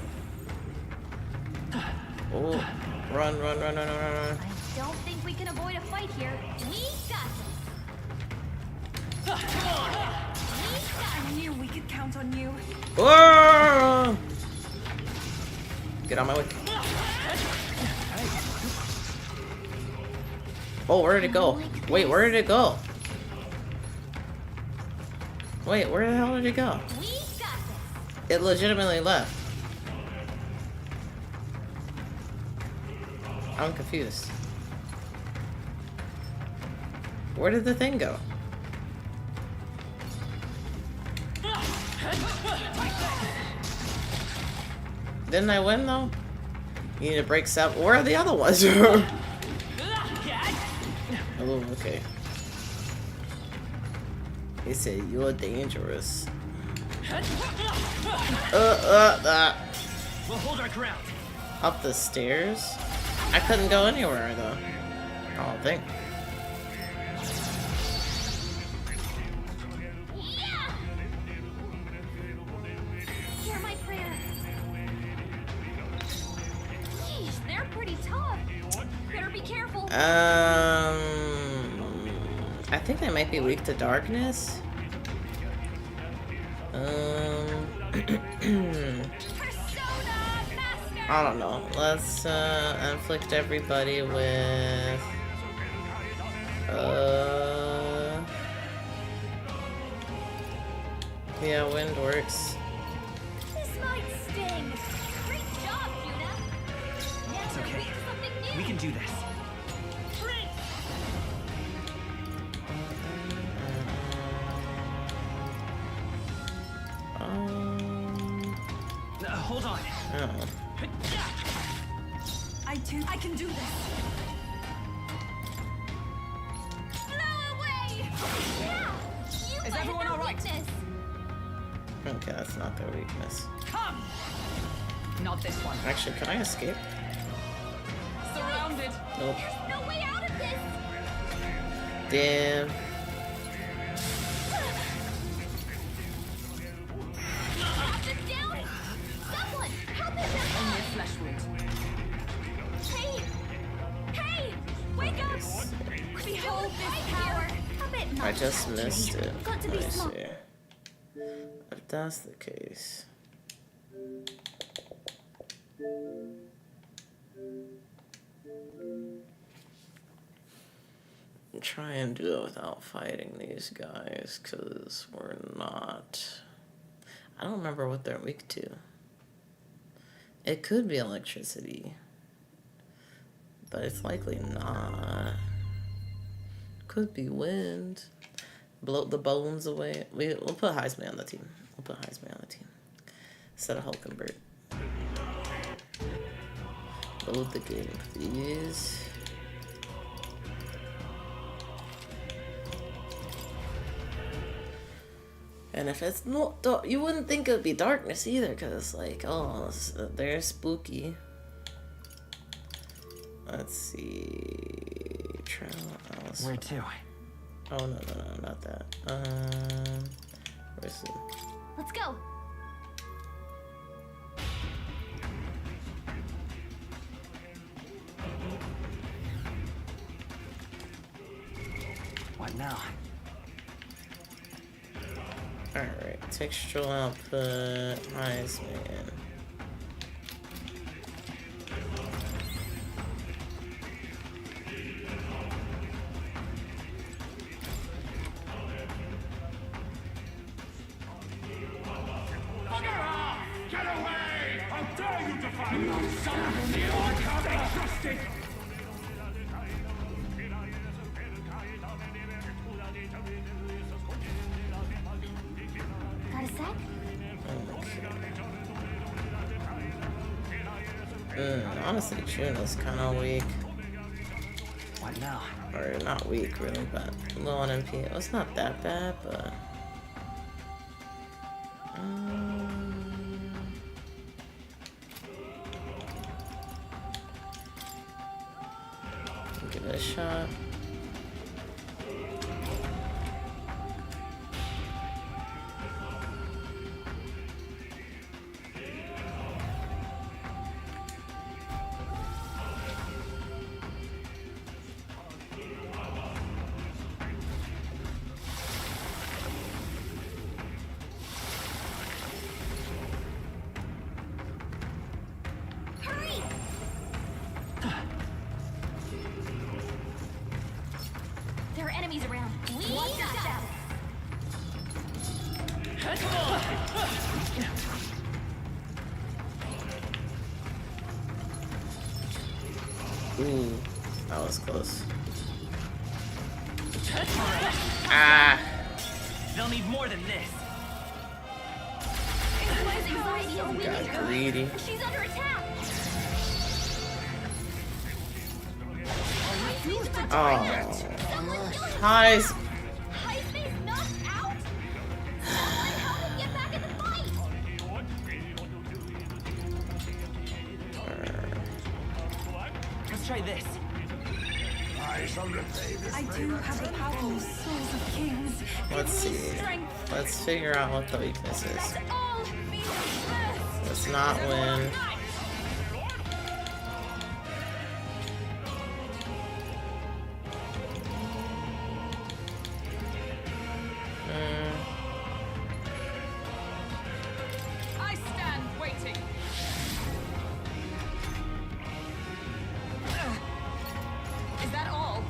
Oh. Run. I don't think we can avoid a fight here. We got this. Come on! I knew we could count on you. Whoa! Get on my way. Oh, where did it go? Wait, where did it go? Wait, where the hell did it go? It legitimately left. I'm confused. Where did the thing go? Didn't I win though? You need to break 7. Where are the other ones? Oh, okay. He said you're dangerous. We'll hold our ground. Up the stairs? I couldn't go anywhere though. I don't think. Hear my prayer. Jeez, they're pretty tough. Better be careful. I think I might be weak to darkness. I don't know. Let's inflict everybody with yeah, wind works. This might sting. Great job, Juna. It's okay. We can do this. Hold on. Oh. I can do this. Blow away! Yeah! You Is everyone all right? Okay, that's not their weakness. Come! Not this one. Actually, can I escape? Surrounded. Nope. There's no way out of this! Damn. Have this down! Someone! Help him! Only a flesh wound. Hey! Hey! Wake up! Behold this power! A bit much. I just missed it. Got to be Let me smart. see. If that's the case. Try and do it without fighting these guys, because we're not... I don't remember what they're weak to. It could be electricity, but it's likely not. Could be wind. Blow the bones away. We'll put Heisman on the team. We'll put Heisman on the team instead of Hulkenberg. Load the game, please. And if it's not dark, you wouldn't think it would be darkness either, because it's like, oh, they're spooky. Let's see. Where to? Oh, no, not that. Where's it? Let's go. What now? Alright, textual output, Heisman. Get away! How dare you defy me! Some of you can't be trusted! Got a sec? Honestly, June is kind of weak. What now? Or not weak, really, but low on MP. Well, it's not that bad, but... give it a shot. There are enemies around. Watch out! Ooh, that was close. Ah! They'll need more than this. Got greedy. She's under attack. Oh. Highs. Hype's knocked out. Someone help him get back in the fight. Let's try this. I do have the powerful souls of kings. Let's see. Let's figure out what the weakness is. Let's not win. I stand waiting. Is that all?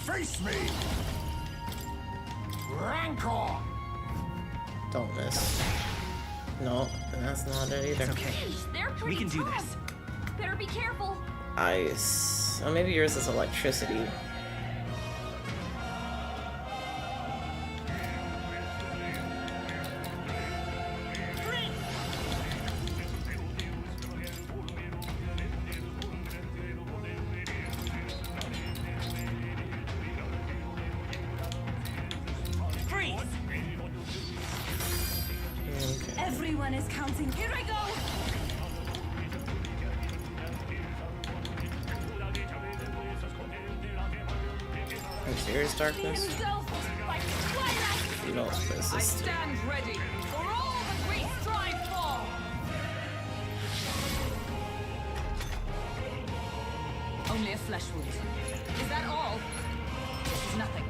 Face me! Rancor! Don't miss. No, that's not it either. It's okay. They're pretty We can do tough. this. Better be careful. Ice. Oh, maybe yours is electricity. Everyone is counting. Here I go! What's yours, darkness? You don't I resist. stand ready for all that we strive for. Only a flesh wound. Is that all? This is nothing.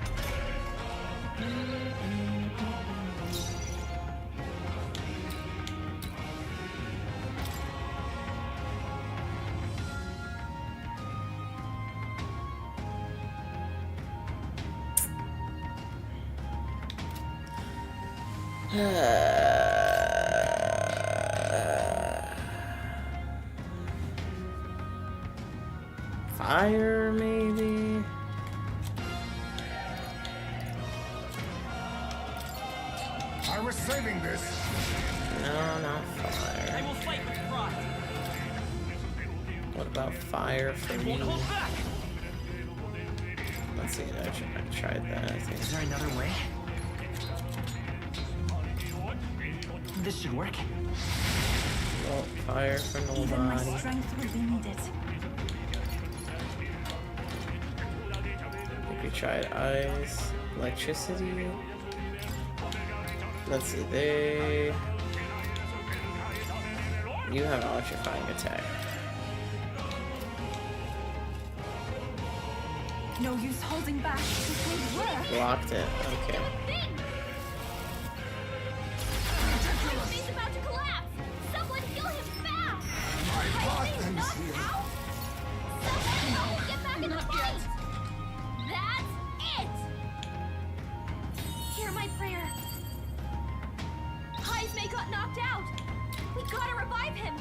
Fire, maybe? I was saving this. No, not fire. I will fight with pride. What about fire for me? Won't hold back. Let's see, I tried that, I think. Is there another way? This should work. No, fire for Even my nobody. strength will be needed. I think we tried ice, electricity. Let's see, you have an electrifying attack. No use holding back. This won't work. Blocked it, okay. He's about to collapse. Someone kill him fast. My partner's Knocked here. out. Someone help him get back in the fight. That's it. Hear my prayer. Heismay got knocked out. We gotta revive him.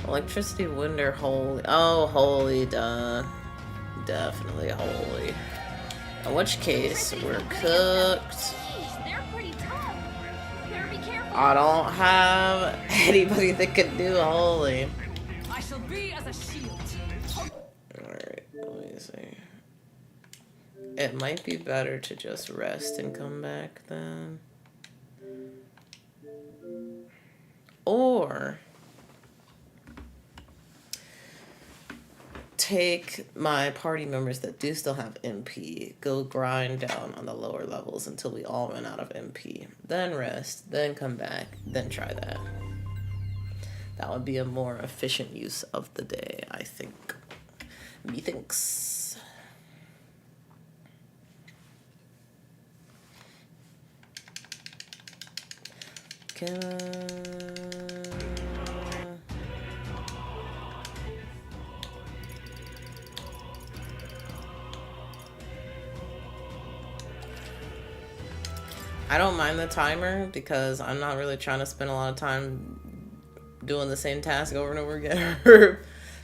Electricity, wind, or holy? Oh, holy, duh. Definitely holy. In which case, we're cooked. Jeez, they're pretty tough. Better be careful. I don't have anybody that can do holy. I shall be as a shield. Alright, let me see. It might be better to just rest and come back then. Or take my party members that do still have MP, go grind down on the lower levels until we all run out of MP. Then rest, then come back, then try that. That would be a more efficient use of the day, I think. Methinks. Come on. I don't mind the timer because I'm not really trying to spend a lot of time doing the same task over and over again.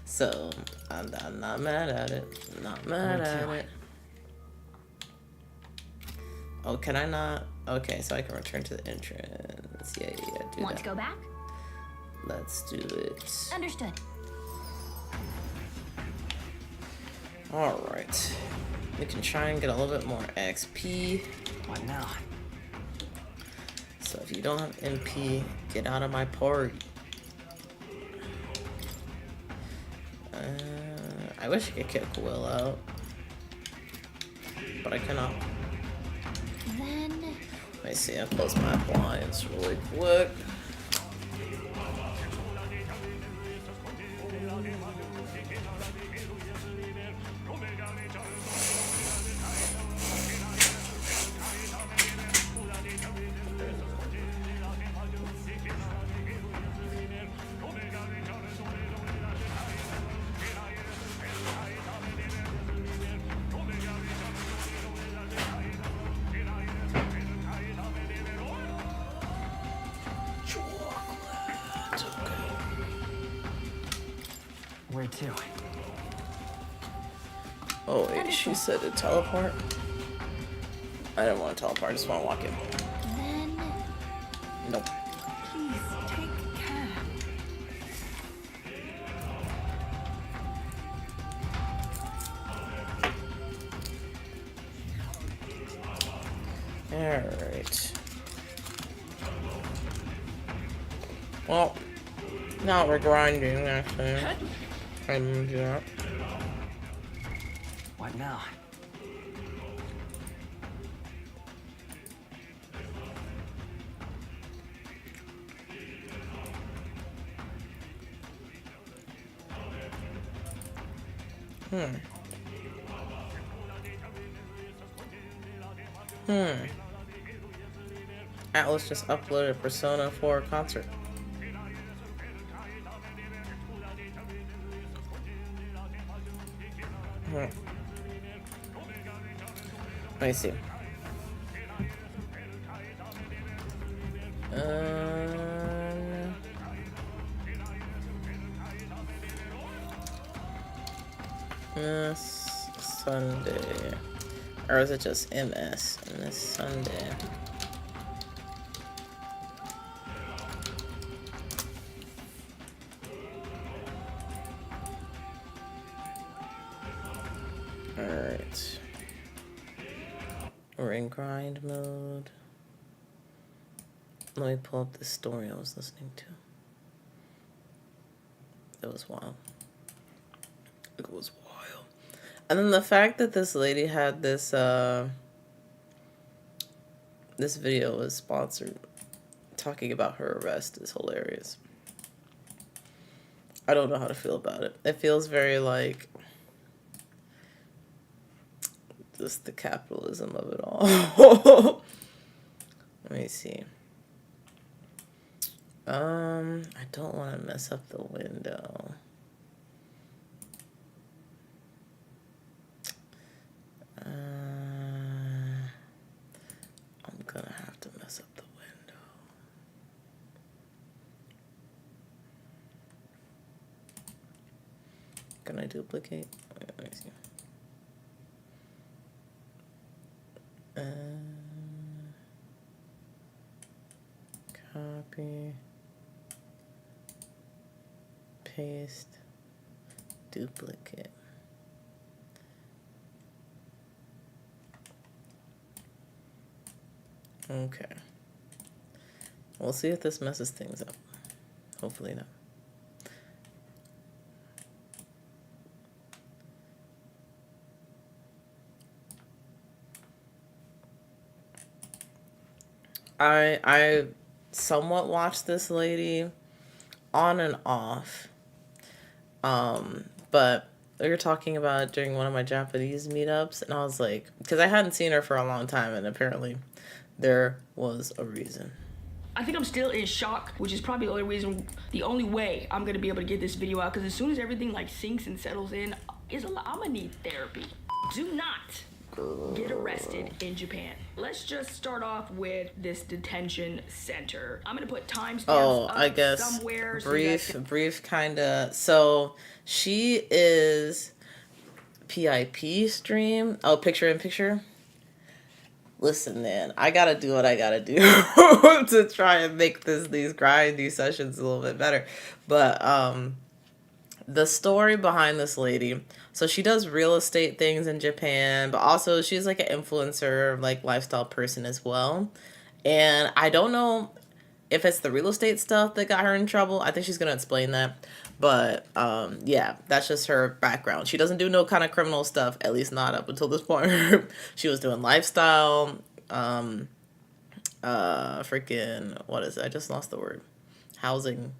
So I'm not mad at it. Not mad at it. Oh, can I not? Okay, so I can return to the entrance. Yeah, do Want to go back? Let's do it. Understood. Alright. We can try and get a little bit more XP. What now? So if you don't have MP, get out of my party. I wish I could kick Will out. But I cannot. Then... Let me see, I'll close my blinds really quick. Where to? Oh wait, she said to teleport? I didn't want to teleport, I just want to walk in. Then... Nope. Please take care. Alright. Well, now we're grinding, actually. I didn't do that. What now? Atlas just uploaded Persona 4 concert. Let me see. This Sunday. Or is it just MS? And this Sunday. Alright. We're in grind mode. Let me pull up the story I was listening to. It was wild. It was wild. And then the fact that this lady had this this video was sponsored talking about her arrest is hilarious. I don't know how to feel about it. It feels very like just the capitalism of it all. Let me see. I don't want to mess up the window. I'm gonna have to mess up the window. Can I duplicate? Let me see. Copy, paste, duplicate. Okay. We'll see if this messes things up. Hopefully not. I somewhat watched this lady on and off. But we were talking about it during one of my Japanese meetups, and I was like, because I hadn't seen her for a long time, and apparently there was a reason. I think I'm still in shock, which is probably the only way I'm gonna be able to get this video out, because as soon as everything like sinks and settles in, I'm gonna need therapy. Do not get arrested in Japan. Let's just start off with this detention center. I'm gonna put timestamps I guess somewhere. brief kind of. So she is PIP stream. Oh, picture in picture. Listen, man, I gotta do what I gotta do to try and make these grindy sessions a little bit better. But the story behind this lady, so she does real estate things in Japan, but also she's like an influencer, like lifestyle person as well. And I don't know if it's the real estate stuff that got her in trouble. I think she's gonna explain that. But yeah, that's just her background. She doesn't do no kind of criminal stuff, at least not up until this point. She was doing lifestyle, freaking, what is it? I just lost the word. Housing,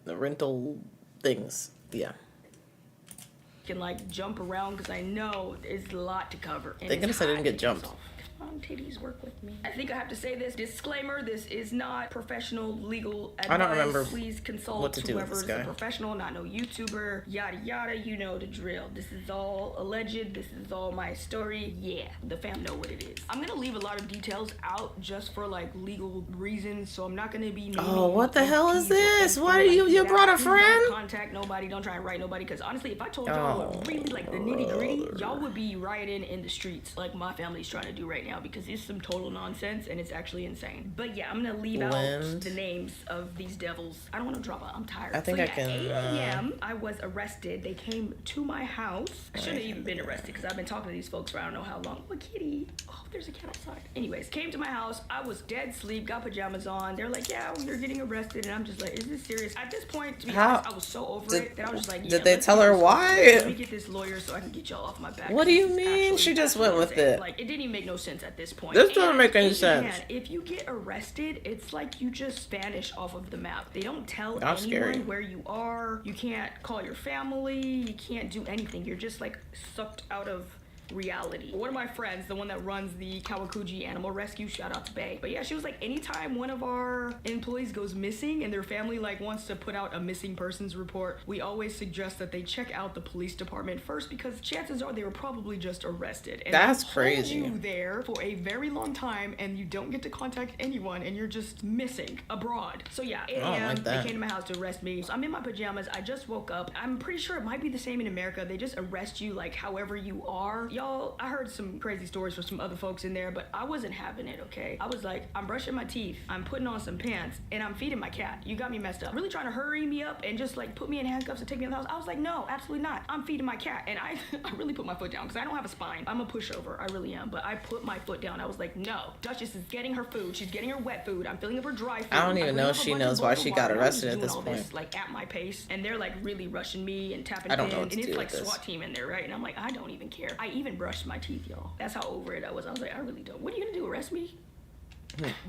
the rental things. Yeah. Can like jump around because I know it's a lot to cover. They could have said I didn't get jumped. Come on, titties, work with me. I think I have to say this disclaimer: this is not professional legal advice. I don't remember. Please consult what to do with whoever's this guy. a professional, not no YouTuber. Yada yada. You know the drill. This is all alleged. This is all my story. Yeah, the fam know what it is. I'm gonna leave a lot of details out just for like legal reasons, so I'm not gonna be. Oh, what the hell is this? Why do you brought a friend? Don't contact nobody. Don't try and write nobody. Because honestly, if I told y'all really like the nitty gritty, y'all would be rioting in the streets like my family's trying to do right now, because it's some total nonsense and it's actually insane. But yeah, I'm gonna leave out the names of these devils. I don't want to drop out. I'm tired. I think I can. 8 a.m. I was arrested. They came to my house. I shouldn't have even been arrested because I've been talking to these folks for I don't know how long. Oh, a kitty. Oh, there's a cat outside. Anyways, came to my house. I was dead sleep. Got pajamas on. They're like, yeah, you're getting arrested, and I'm just like, is this serious? At this point, to be honest, I was so over it that I was just like, yeah, did they tell her why? Let me get this lawyer so I can get y'all off my back. What do you mean? She just went with it. Like, it didn't even make no sense at this point. This doesn't make any sense. If you get arrested, it's like you just vanish off of the map. They don't tell That's anyone scary. where you are. You can't call your family. You can't do anything. You're just like sucked out of reality. One of my friends, the one that runs the Kawakuji Animal Rescue, shout out to Bay. But yeah, she was like, anytime one of our employees goes missing and their family like wants to put out a missing persons report, we always suggest that they check out the police department first, because chances are they were probably just arrested. And that's hold crazy. You there for a very long time and you don't get to contact anyone and you're just missing abroad. So yeah, 8 a.m. like they that. came to my house to arrest me. So I'm in my pajamas. I just woke up. I'm pretty sure it might be the same in America. They just arrest you like however you are. Y'all, I heard some crazy stories from some other folks in there, but I wasn't having it, okay? I was like, I'm brushing my teeth, I'm putting on some pants, and I'm feeding my cat. You got me messed up. Really trying to hurry me up and just like put me in handcuffs and take me out of the house. I was like, no, absolutely not. I'm feeding my cat. And I really put my foot down because I don't have a spine. I'm a pushover. I really am. But I put my foot down. I was like, no. Duchess is getting her food. She's getting her wet food. I'm filling up her dry food. I don't even know if she knows why she got arrested at this point. Like at my pace, and they're like really rushing me and tapping I don't in, know what to and it's do like with this. SWAT team in there, right? And I'm like, I don't even care. I even brushed my teeth, y'all. That's how over it I was. I was like, I really don't. What are you gonna do? Arrest me?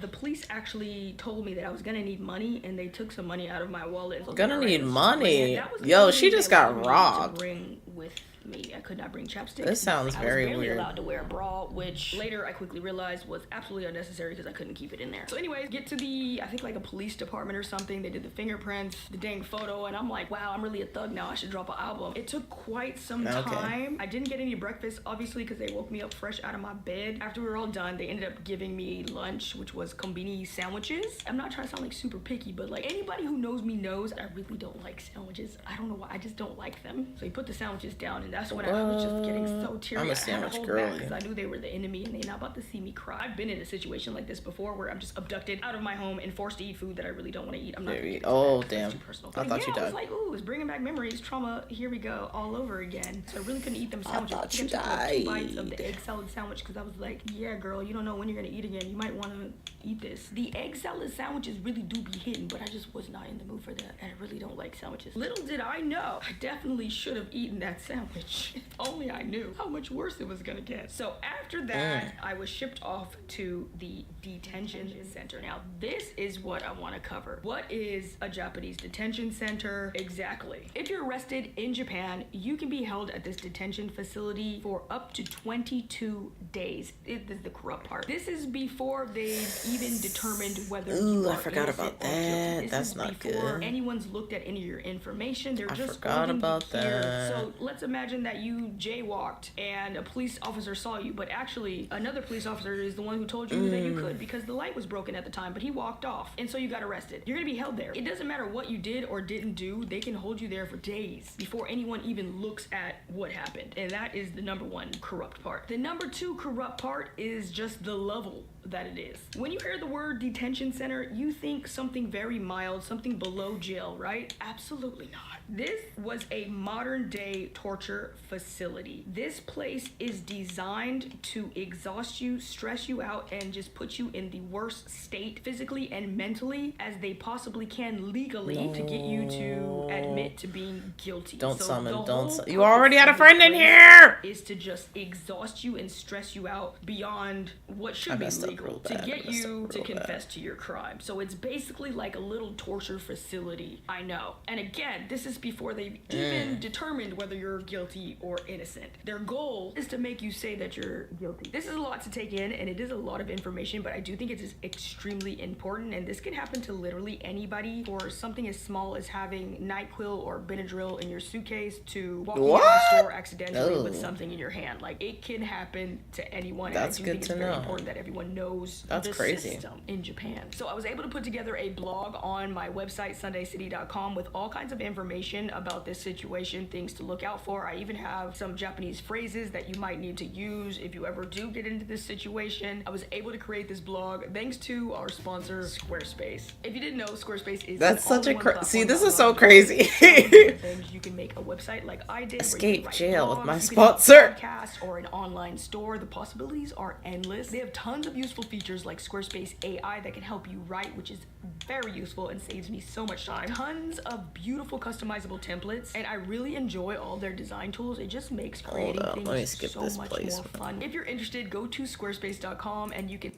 The police actually told me that I was gonna need money, and they took some money out of my wallet. Gonna need money? Yeah, that was the Yo, only she thing just they got wanted me to robbed. bring with me. I could not bring chapstick. This sounds very I was barely weird. allowed to wear a bra, which later I quickly realized was absolutely unnecessary because I couldn't keep it in there. So anyways, get to the, I think like a police department or something. They did the fingerprints, the dang photo, and I'm like, wow, I'm really a thug now. I should drop an album. It took quite some time. I didn't get any breakfast, obviously, because they woke me up fresh out of my bed. After we were all done, they ended up giving me lunch, which was kombini sandwiches. I'm not trying to sound like super picky, but like anybody who knows me knows I really don't like sandwiches. I don't know why, I just don't like them. So he put the sandwiches down, and that's when I was just getting so teary. I'm a I had to sandwich hold girly. back because I knew they were the enemy and they not about to see me cry. I've been in a situation like this before where I'm just abducted out of my home and forced to eat food that I really don't want to eat. I'm not gonna get into Oh, that. damn. That's too personal. I thought you I died. was like, ooh, it's bringing back memories, trauma. Here we go, all over again. So I really couldn't eat them sandwiches. thought you I took like 2 bites of died. the egg salad sandwich because I was like, yeah, girl, you don't know when you're gonna eat again. You might want to eat this. The egg salad sandwiches really do be hidden, but I just was not in the mood for that, and I really don't like sandwiches. Little did I know, I definitely should have eaten that sandwich. If only I knew how much worse it was gonna get. So after that, I was shipped off to the detention center. Now, this is what I want to cover. What is a Japanese detention center exactly? If you're arrested in Japan, you can be held at this detention facility for up to 22 days. It is the corrupt part. This is before they've even determined whether you are I forgot innocent about or guilty. that. This That's is not before good. anyone's looked at any of your information. They're I just forgot holding about you here. that. So let's imagine imagine that you jaywalked and a police officer saw you, but actually another police officer is the one who told you that you could because the light was broken at the time, but he walked off, and so you got arrested. You're gonna be held there. It doesn't matter what you did or didn't do, they can hold you there for days before anyone even looks at what happened. And that is the number one corrupt part. The number two corrupt part is just the level that it is. When you hear the word detention center, you think something very mild, something below jail, right? Absolutely not. This was a modern day torture facility. This place is designed to exhaust you, stress you out, and just put you in the worst state physically and mentally as they possibly can legally to get you to admit to being guilty. Don't So summon, the don't whole summon. You already had a purpose of friend in this here! Is to just exhaust you and stress you out beyond what I should be messed up legal real to bad. get I messed you up to real confess to your crime. So it's basically like a little torture facility. I know. And again, this is before they've even determined whether you're guilty or innocent. Their goal is to make you say that you're guilty. This is a lot to take in, and it is a lot of information, but I do think it is extremely important, and this can happen to literally anybody, for something as small as having NyQuil or Benadryl in your suitcase to walking out of the store accidentally with something in your hand. Like, it can happen to anyone. That's and I do good think to it's very know. important that everyone knows That's the crazy. system in Japan. So I was able to put together a blog on my website, sundayscity.com, with all kinds of information about this situation, things to look out for. I even have some Japanese phrases that you might need to use if you ever do get into this situation. I was able to create this blog thanks to our sponsor, Squarespace. If you didn't know, Squarespace is That's an such a all-in-one see, platform this that is so allows you to crazy. things. You can make a website like I did. Escape where you can jail write with my blogs, you can have a sponsor. podcast or an online store. The possibilities are endless. They have tons of useful features like Squarespace AI that can help you write, which is very useful and saves me so much time. Tons of beautiful customizable templates, and I really enjoy all their design tools. It just makes creating Let me things skip so this much place. more fun. If you're interested, go to squarespace.com and you can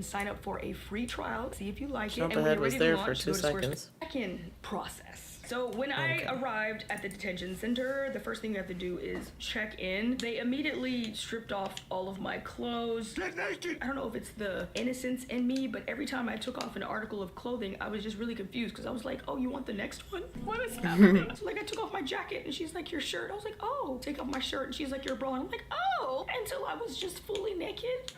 sign up for a free trial, see if you like Jump it, and when ahead you're was ready there to for launch, 2 go to Squarespace. seconds. Second process. So when I arrived at the detention center, the first thing you have to do is check in. They immediately stripped off all of my clothes. I don't know if it's the innocence in me, but every time I took off an article of clothing, I was just really confused because I was like, oh, you want the next one? What is happening? So like I took off my jacket and she's like, your shirt. I was like, oh. Take off my shirt and she's like, your bra. And I'm like, oh. Until I was just fully naked.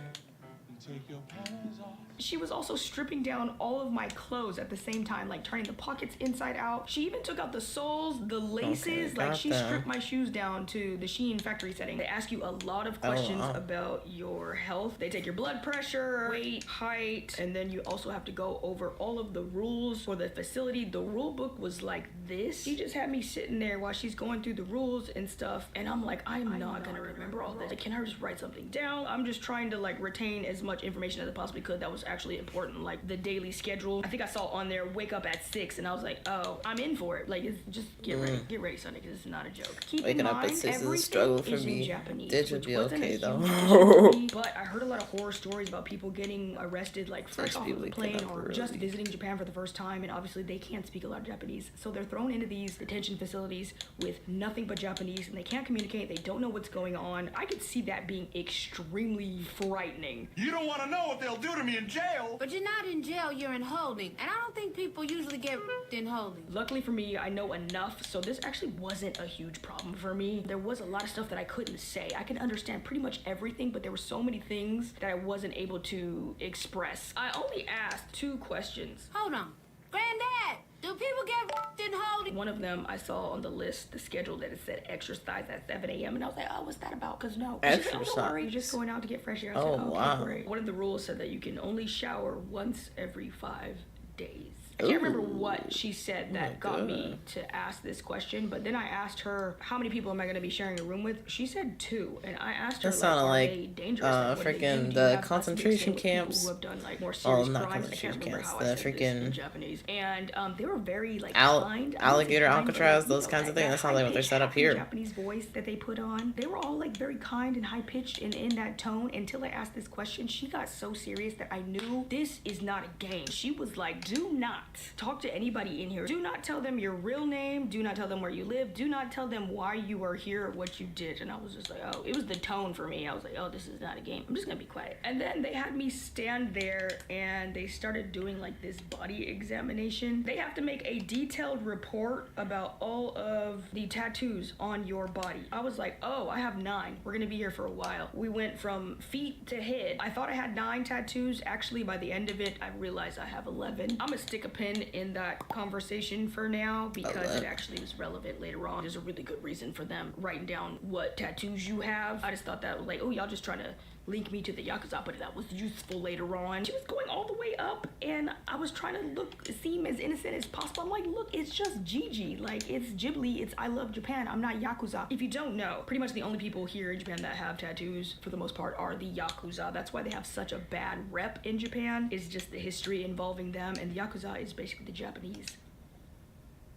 She was also stripping down all of my clothes at the same time, like turning the pockets inside out. She even took out the soles, the laces, like she stripped my shoes down to the Shein factory setting. They ask you a lot of questions about your health. They take your blood pressure, weight, height, and then you also have to go over all of the rules for the facility. The rule book was like this. She just had me sitting there while she's going through the rules and stuff, and I'm like, I'm not gonna remember all this. Can I just write something down? I'm just trying to like retain as much information as I possibly could that was actually important, like the daily schedule. I think I saw on there wake up at 6, and I was like, oh, I'm in for it. Like, it's just get ready, Sunday, because it's not a joke. Keep Waking in up mind, at 6 is a everything struggle for is in me. Japanese, Did you which be wasn't a okay huge though? issue for me, but I heard a lot of horror stories about people getting arrested like fresh off of the plane or just visiting Japan for the first time, and obviously they can't speak a lot of Japanese, so they're thrown into these detention facilities with nothing but Japanese, and they can't communicate. They don't know what's going on. I could see that being extremely frightening. You don't want to know what they'll do to me in jail. But you're not in jail, you're in holding. And I don't think people usually get in holding. Luckily for me, I know enough, so this actually wasn't a huge problem for me. There was a lot of stuff that I couldn't say. I could understand pretty much everything, but there were so many things that I wasn't able to express. I only asked 2 questions. Hold on. Granddad, do people get in holding? One of them I saw on the list, the schedule, that it said exercise at 7 a.m. and I was like, oh, what's that about? Because no. Exercise. Said, oh, don't worry, you're just going out to get fresh air. I said, Oh, wow. Great. One of the rules said that you can only shower once every 5 days. I can't remember what she said that got me to ask this question, but then I asked her, how many people am I going to be sharing a room with? She said 2, and I asked her, That sounded are like, they dangerous? Like, what do they do? freaking Do you the have concentration us mixed in with camps. people who have done like more serious not crimes? I can't concentration remember camps, how the I said this in freaking Japanese. And they were very like alligator kind. I don't say kind, but, Alcatraz, like, those kinds of things. That sounds like what they're set up here. Japanese voice that they put on. They were all like very kind and high pitched and in that tone until I asked this question. She got so serious that I knew this is not a game. She was like, do not talk to anybody in here. Do not tell them your real name. Do not tell them where you live. Do not tell them why you are here or what you did. And I was just like, oh, it was the tone for me. I was like, oh, this is not a game. I'm just gonna be quiet. And then they had me stand there and they started doing like this body examination. They have to make a detailed report about all of the tattoos on your body. I was like, oh, I have 9. We're gonna be here for a while. We went from feet to head. I thought I had 9 tattoos. Actually, by the end of it, I realized I have 11. I'm gonna stick a pin in that conversation for now because it actually is relevant later on. There's a really good reason for them writing down what tattoos you have. I just thought that was like, oh, y'all just trying to link me to the Yakuza, but that was useful later on. She was going all the way up and I was trying to seem as innocent as possible. I'm like, look, it's just Gigi. Like, it's Ghibli, it's I love Japan. I'm not Yakuza. If you don't know, pretty much the only people here in Japan that have tattoos for the most part are the Yakuza. That's why they have such a bad rep in Japan, is just the history involving them, and the Yakuza is basically the Japanese.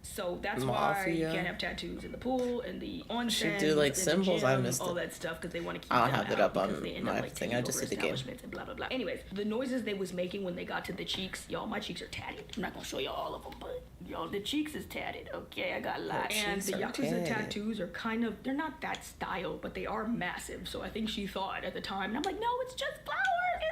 So that's why you can't have tattoos in the pool and the onsen. Should do like symbols. I missed all it. that stuff because they want to keep. I them don't have it out up on they end my up, like, thing. I just see the game. And blah blah blah. Anyways, the noises they was making when they got to the cheeks, y'all, my cheeks are tatted. I'm not gonna show y'all all of them, but y'all, the cheeks is tatted. Okay, I got a lot. And the Yakuza tattoos are kind of, they're not that style, but they are massive. So I think she thought at the time, and I'm like, no, it's just flowers.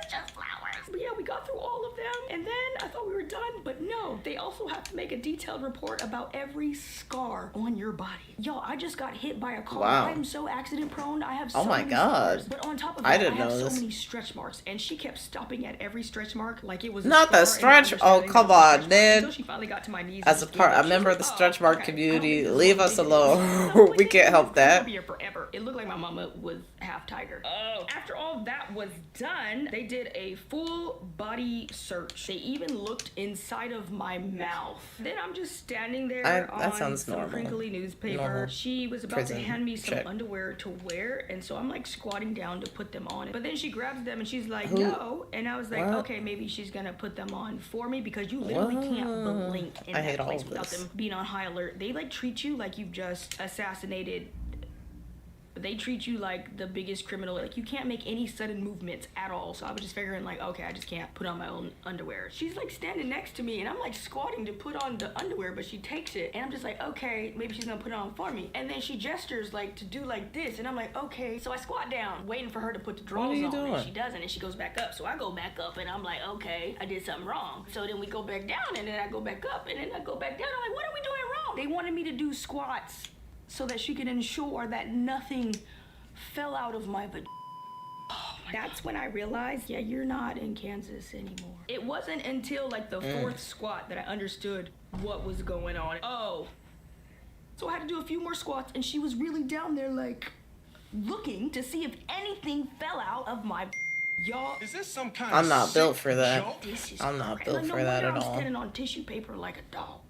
It's just flowers. But yeah, we got through all of them, and then I thought we were done, but no, they also have to make a detailed report about every scar on your body. Y'all, I just got hit by a car. Wow. I'm so accident prone. I have so oh my many god. scars. But on top of I that, didn't I have know so this. many stretch marks, and she kept stopping at every stretch mark like it was not the stretch. Oh, come on, man. Until she finally got to my knees. As a member of the stretch mark community, leave us alone. We can't help that. Be here forever. It looked like my mama was half tiger. Oh. After all that was done, they did a full body search. They even looked inside of my mouth. Then I'm just standing there on some crinkly newspaper. Normal. She was about to hand me some underwear to wear, and so I'm like squatting down to put them on. But then she grabs them and she's like, no. And I was like, okay, maybe she's gonna put them on for me because you literally can't blink in that place without them being on high alert. They like treat you like you've just assassinated. They treat you like the biggest criminal. Like, you can't make any sudden movements at all. So I was just figuring like, okay, I just can't put on my own underwear. She's like standing next to me and I'm like squatting to put on the underwear, but she takes it and I'm just like, okay, maybe she's gonna put it on for me. And then she gestures like to do like this and I'm like, okay. So I squat down waiting for her to put the drawers on and she doesn't, and she goes back up. So I go back up and I'm like, okay, I did something wrong. So then we go back down and then I go back up and then I go back down. I'm like, what are we doing wrong? They wanted me to do squats so that she could ensure that nothing fell out of my vagina. Oh, that's when I realized, yeah, you're not in Kansas anymore. It wasn't until like the 4th squat that I understood what was going on. Oh. So I had to do a few more squats and she was really down there like looking to see if anything fell out of my y'all. Is this some kind I'm of not built for that. joke? I'm not built for that at I'm all. standing on tissue paper like a dog.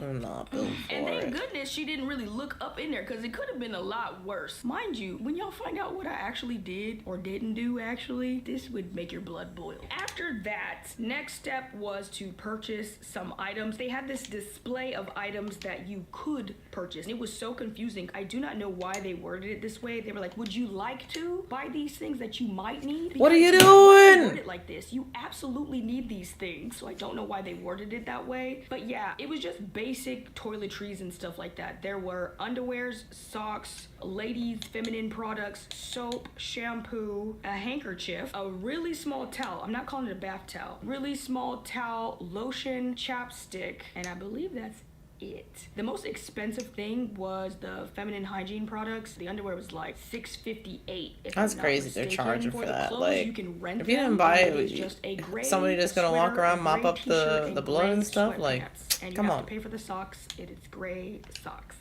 I'm not built for And thank it. goodness she didn't really look up in there because it could have been a lot worse. Mind you, when y'all find out what I actually did or didn't do actually, this would make your blood boil. After that, next step was to purchase some items. They had this display of items that you could purchase. It was so confusing. I do not know why they worded it this way. They were like, would you like to buy these things that you might need? Because what are you they doing? worded it like this. You absolutely need these things. So I don't know why they worded it that way. But yeah, it was just basic toiletries and stuff like that. There were underwears, socks, ladies' feminine products, soap, shampoo, a handkerchief, a really small towel. I'm not calling it a bath towel. Really small towel, lotion, chapstick, and I believe that's it. The most expensive thing was the feminine hygiene products. The underwear was like $6.58. That's crazy. They're charging for that. Clothes, like, you can rent if you didn't buy it, just a gray somebody just gonna walk around, mop up the blood and stuff. Like, and come you on. have to pay for the socks. It is gray socks.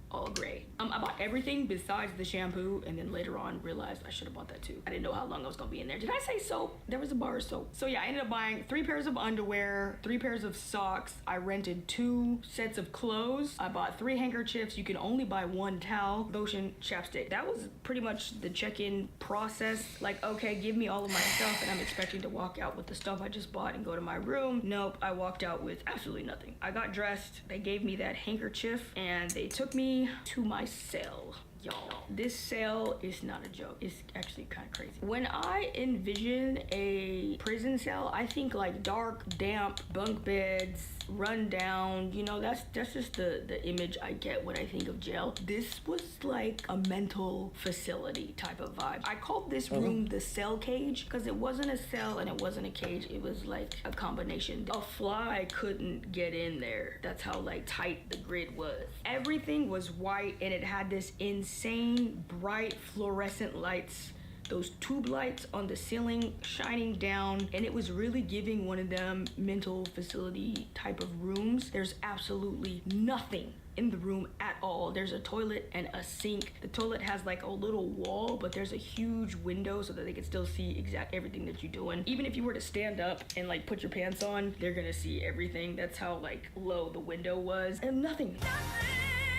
All gray. I bought everything besides the shampoo, and then later on realized I should have bought that too. I didn't know how long I was gonna be in there. Did I say soap? There was a bar of soap. So yeah, I ended up buying 3 pairs of underwear, 3 pairs of socks. I rented 2 sets of clothes. I bought 3 handkerchiefs. You can only buy 1 towel, lotion, chapstick. That was pretty much the check-in process. Like, okay, give me all of my stuff, and I'm expecting to walk out with the stuff I just bought and go to my room. Nope, I walked out with absolutely nothing. I got dressed. They gave me that handkerchief, and they took me to my cell. Y'all, this cell is not a joke. It's actually kind of crazy. When I envision a prison cell, I think like dark, damp bunk beds, run down. You know, that's just the image I get when I think of jail. This was like a mental facility type of vibe. I called this room the cell cage because it wasn't a cell and it wasn't a cage. It was like a combination. A fly couldn't get in there. That's how like tight the grid was. Everything was white and it had this insane bright fluorescent lights, those tube lights on the ceiling shining down, and it was really giving one of them mental facility type of rooms. There's absolutely nothing in the room at all. There's a toilet and a sink. The toilet has like a little wall, but there's a huge window so that they can still see everything that you're doing. Even if you were to stand up and like put your pants on, they're gonna see everything. That's how like low the window was. And nothing.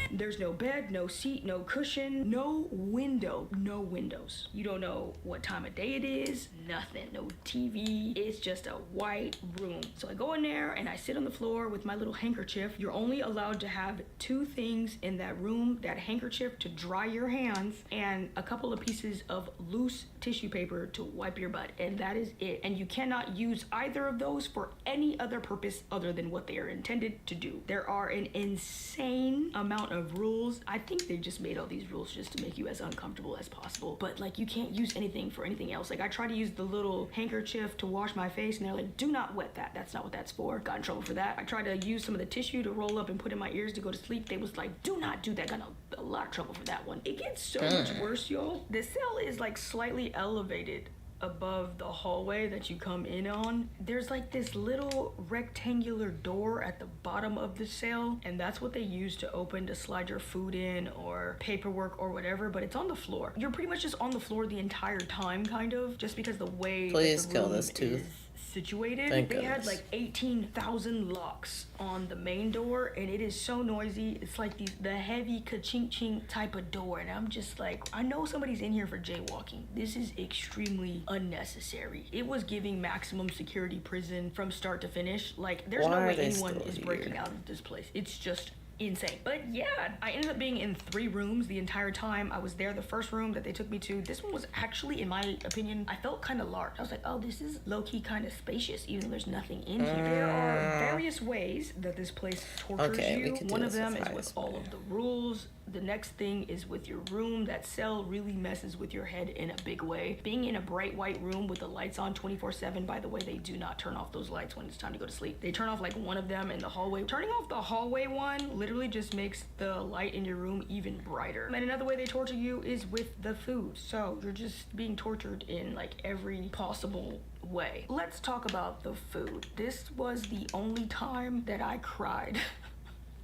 There's no bed, no seat, no cushion, no window, no windows. You don't know what time of day it is, nothing, no TV. It's just a white room. So I go in there and I sit on the floor with my little handkerchief. You're only allowed to have 2 things in that room, that handkerchief to dry your hands and a couple of pieces of loose tissue paper to wipe your butt. And that is it. And you cannot use either of those for any other purpose other than what they are intended to do. There are an insane amount of rules. I think they just made all these rules just to make you as uncomfortable as possible. But like you can't use anything for anything else. Like I tried to use the little handkerchief to wash my face and they're like, do not wet that. That's not what that's for. Got in trouble for that. I tried to use some of the tissue to roll up and put in my ears to go to sleep. They was like, do not do that. Got a lot of trouble for that one. It gets so much worse, y'all. The cell is like slightly elevated above the hallway that you come in on. There's like this little rectangular door at the bottom of the cell, and that's what they use to open to slide your food in or paperwork or whatever, but it's on the floor. You're pretty much just on the floor the entire time, kind of, just because the way Please that the kill room this tooth. is situated. Thank They had goodness. like 18,000 locks on the main door, and it is so noisy. It's like the heavy ka-chink chink type of door, and I'm just like, I know somebody's in here for jaywalking. This is extremely unnecessary. It was giving maximum security prison from start to finish. Like there's Why no are way they anyone still is breaking here? out of this place. It's just insane. But yeah, I ended up being in 3 rooms the entire time I was there. The first room that they took me to, this one was actually, in my opinion, I felt kind of large. I was like, oh, this is low-key kind of spacious, even though there's nothing in here. There are various ways that this place tortures Okay, we you. can do One of this them with is high with all of the rules. The next thing is with your room. That cell really messes with your head in a big way. Being in a bright white room with the lights on 24/7, by the way, they do not turn off those lights when it's time to go to sleep. They turn off like one of them in the hallway. Turning off the hallway one literally just makes the light in your room even brighter. And another way they torture you is with the food. So you're just being tortured in like every possible way. Let's talk about the food. This was the only time that I cried.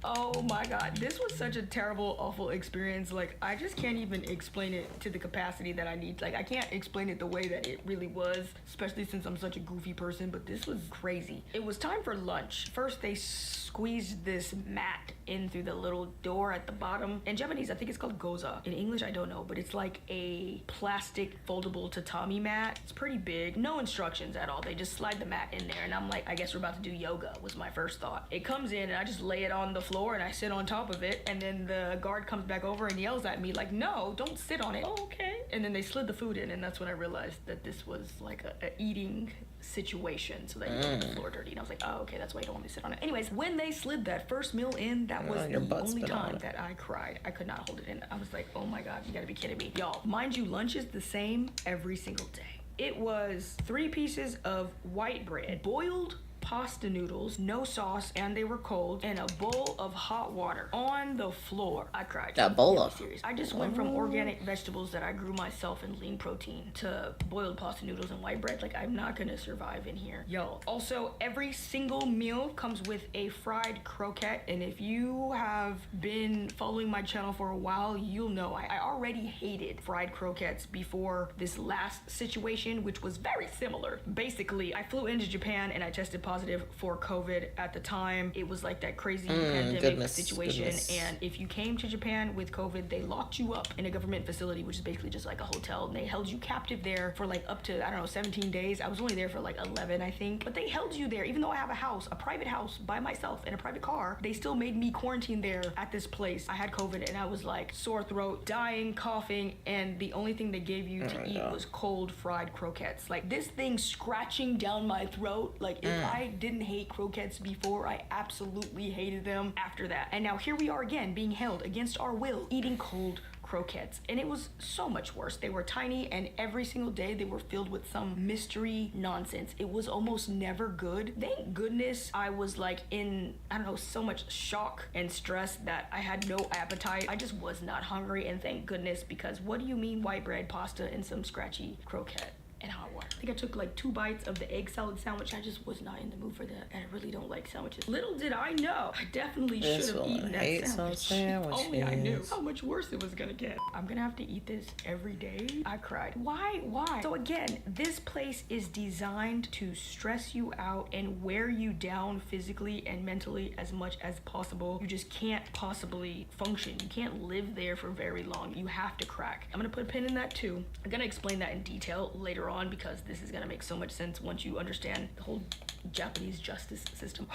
Oh my god, this was such a terrible, awful experience. Like, I just can't even explain it to the capacity that I need. Like, I can't explain it the way that it really was, especially since I'm such a goofy person, but this was crazy. It was time for lunch. First, they squeezed this mat in through the little door at the bottom. In Japanese, I think it's called goza. In English, I don't know, but it's like a plastic foldable tatami mat. It's pretty big. No instructions at all. They just slide the mat in there, and I'm like, I guess we're about to do yoga, was my first thought. It comes in, and I just lay it on the floor and I sit on top of it, and then the guard comes back over and yells at me like, no, don't sit on it. Oh, okay. And then they slid the food in, and that's when I realized that this was like a eating situation, so that you don't get the floor dirty. And I was like, oh, okay, that's why you don't want me to sit on it. Anyways, when they slid that first meal in, that was your the butt's only been on time it. that I cried. I could not hold it in. I was like, oh my god, you gotta be kidding me. Y'all, mind you, lunch is the same every single day. It was 3 pieces of white bread, boiled pasta noodles, no sauce, and they were cold, and a bowl of hot water on the floor. I cried. A bowl I'm of- serious. I just went from organic vegetables that I grew myself and lean protein to boiled pasta noodles and white bread. Like, I'm not gonna survive in here. Yo. Also, every single meal comes with a fried croquette, and if you have been following my channel for a while, you'll know I already hated fried croquettes before this last situation, which was very similar. Basically, I flew into Japan and I tested positive positive for COVID at the time. It was like that crazy pandemic situation. And if you came to Japan with COVID, they locked you up in a government facility, which is basically just like a hotel. And they held you captive there for like up to, I don't know, 17 days. I was only there for like 11, I think. But they held you there, even though I have a house, a private house by myself in a private car. They still made me quarantine there at this place. I had COVID and I was like sore throat, dying, coughing, and the only thing they gave you to eat was cold fried croquettes. Like this thing scratching down my throat. Like if I didn't hate croquettes before, I absolutely hated them after that. And now here we are again, being held against our will, eating cold croquettes, and it was so much worse. They were tiny, and every single day they were filled with some mystery nonsense. It was almost never good. Thank goodness I was like in, I don't know, so much shock and stress that I had no appetite. I just was not hungry, and thank goodness, because what do you mean white bread, pasta, and some scratchy croquette and hot water? I think I took like 2 bites of the egg salad sandwich. I just was not in the mood for that, and I really don't like sandwiches. Little did I know, I definitely should have eaten that sandwich. Only I knew how much worse it was gonna get. I'm gonna have to eat this every day. I cried. Why? So again, this place is designed to stress you out and wear you down physically and mentally as much as possible. You just can't possibly function. You can't live there for very long. You have to crack. I'm gonna put a pin in that too. I'm gonna explain that in detail later on, because this is gonna make so much sense once you understand the whole Japanese justice system.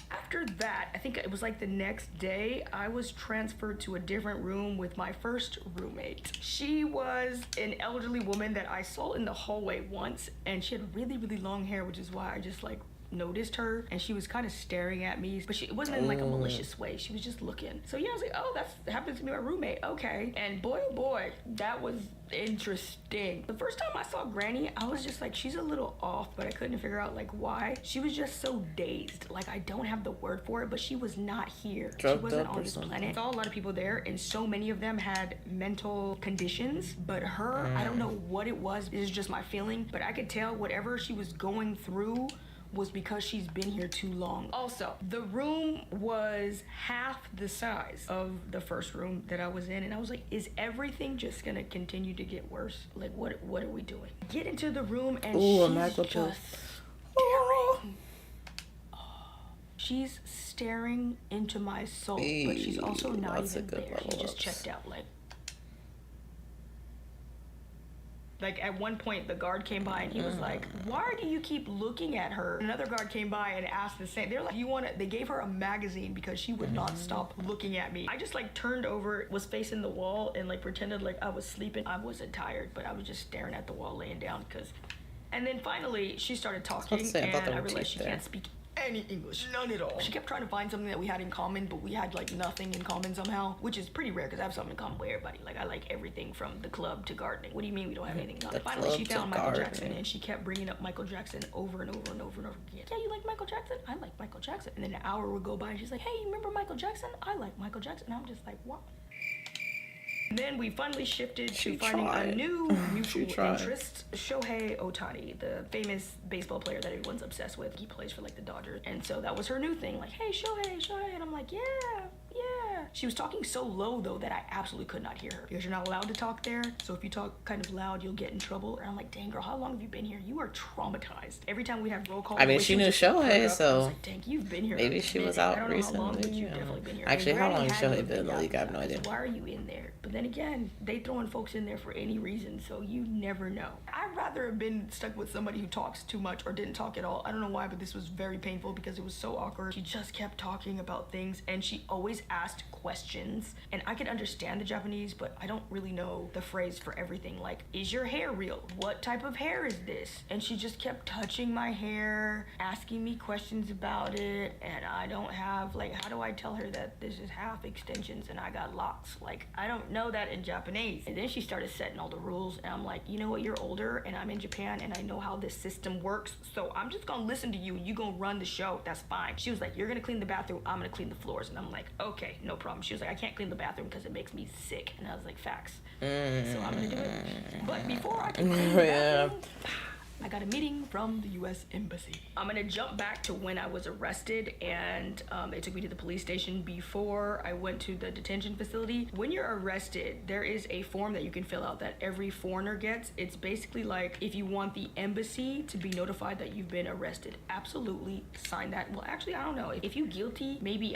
After that, I think it was like the next day, I was transferred to a different room with my first roommate. She was an elderly woman that I saw in the hallway once, and she had really, really long hair, which is why I just like noticed her, and she was kind of staring at me, but it wasn't in like a malicious way. She was just looking. So yeah, I was like, oh, that happens to be my roommate. Okay. And boy, oh boy, that was interesting. The first time I saw Granny, I was just like, she's a little off, but I couldn't figure out like why. She was just so dazed. Like, I don't have the word for it, but she was not here. She wasn't on this planet. I saw a lot of people there, and so many of them had mental conditions, but her, I don't know what it was. This is just my feeling, but I could tell whatever she was going through was because she's been here too long. Also, the room was half the size of the first room that I was in, and I was like, is everything just gonna continue to get worse? Like, what are we doing? Get into the room, and she's just staring. She's staring into my soul, but she's also not even there. She just checked out, like at one point the guard came by and he was like, why do you keep looking at her? Another guard came by and asked the same. They're like, they gave her a magazine because she would not stop looking at me. I just like turned over, was facing the wall, and like pretended like I was sleeping. I wasn't tired, but I was just staring at the wall, laying down, and then finally she started talking, and I realized she can't speak any English, none at all. She kept trying to find something that we had in common, but we had like nothing in common somehow, which is pretty rare because I have something in common with everybody. Like, I like everything from the club to gardening. What do you mean we don't have anything in common? Finally, she found Michael Jackson, and she kept bringing up Michael Jackson over and over and over and over again. Yeah, you like Michael Jackson? I like Michael Jackson. And then an hour would go by, and she's like, hey, you remember Michael Jackson? I like Michael Jackson. And I'm just like, what? And then we finally shifted to finding a new mutual interest. Shohei Ohtani, the famous baseball player that everyone's obsessed with. He plays for like the Dodgers. And so that was her new thing. Like, hey, Shohei. And I'm like, yeah. She was talking so low though that I absolutely could not hear her, because you're not allowed to talk there. So if you talk kind of loud, you'll get in trouble. And I'm like, dang girl, how long have you been here? You are traumatized. Every time we have roll call. I mean, she knew Shohei, so like, dang, you've been here. Maybe she was out recently. How long, but you've definitely been here. Actually, how long has Shohei been in the league? I have no idea. Why are you in there? But then again, they throwing folks in there for any reason, so you never know. I'd rather have been stuck with somebody who talks too much or didn't talk at all. I don't know why, but this was very painful because it was so awkward. She just kept talking about things, and she always asked questions. And I could understand the Japanese, but I don't really know the phrase for everything. Like, is your hair real? What type of hair is this? And she just kept touching my hair, asking me questions about it, and I don't have, like, how do I tell her that this is half extensions and I got locks? Like, I don't know that in Japanese. And then she started setting all the rules, and I'm like, you know what, you're older, and I'm in Japan, and I know how this system works, so I'm just gonna listen to you. You gonna run the show, that's fine. She was like, you're gonna clean the bathroom, I'm gonna clean the floors. And I'm like, okay, no problem. She was like, I can't clean the bathroom because it makes me sick. And I was like, facts. So I'm gonna do it. But before I can clean the bathroom, I got a meeting from the U.S. Embassy. I'm gonna jump back to when I was arrested, and they took me to the police station before I went to the detention facility. When you're arrested, there is a form that you can fill out that every foreigner gets. It's basically like if you want the embassy to be notified that you've been arrested. Absolutely sign that. Well, actually, I don't know. If you're guilty, maybe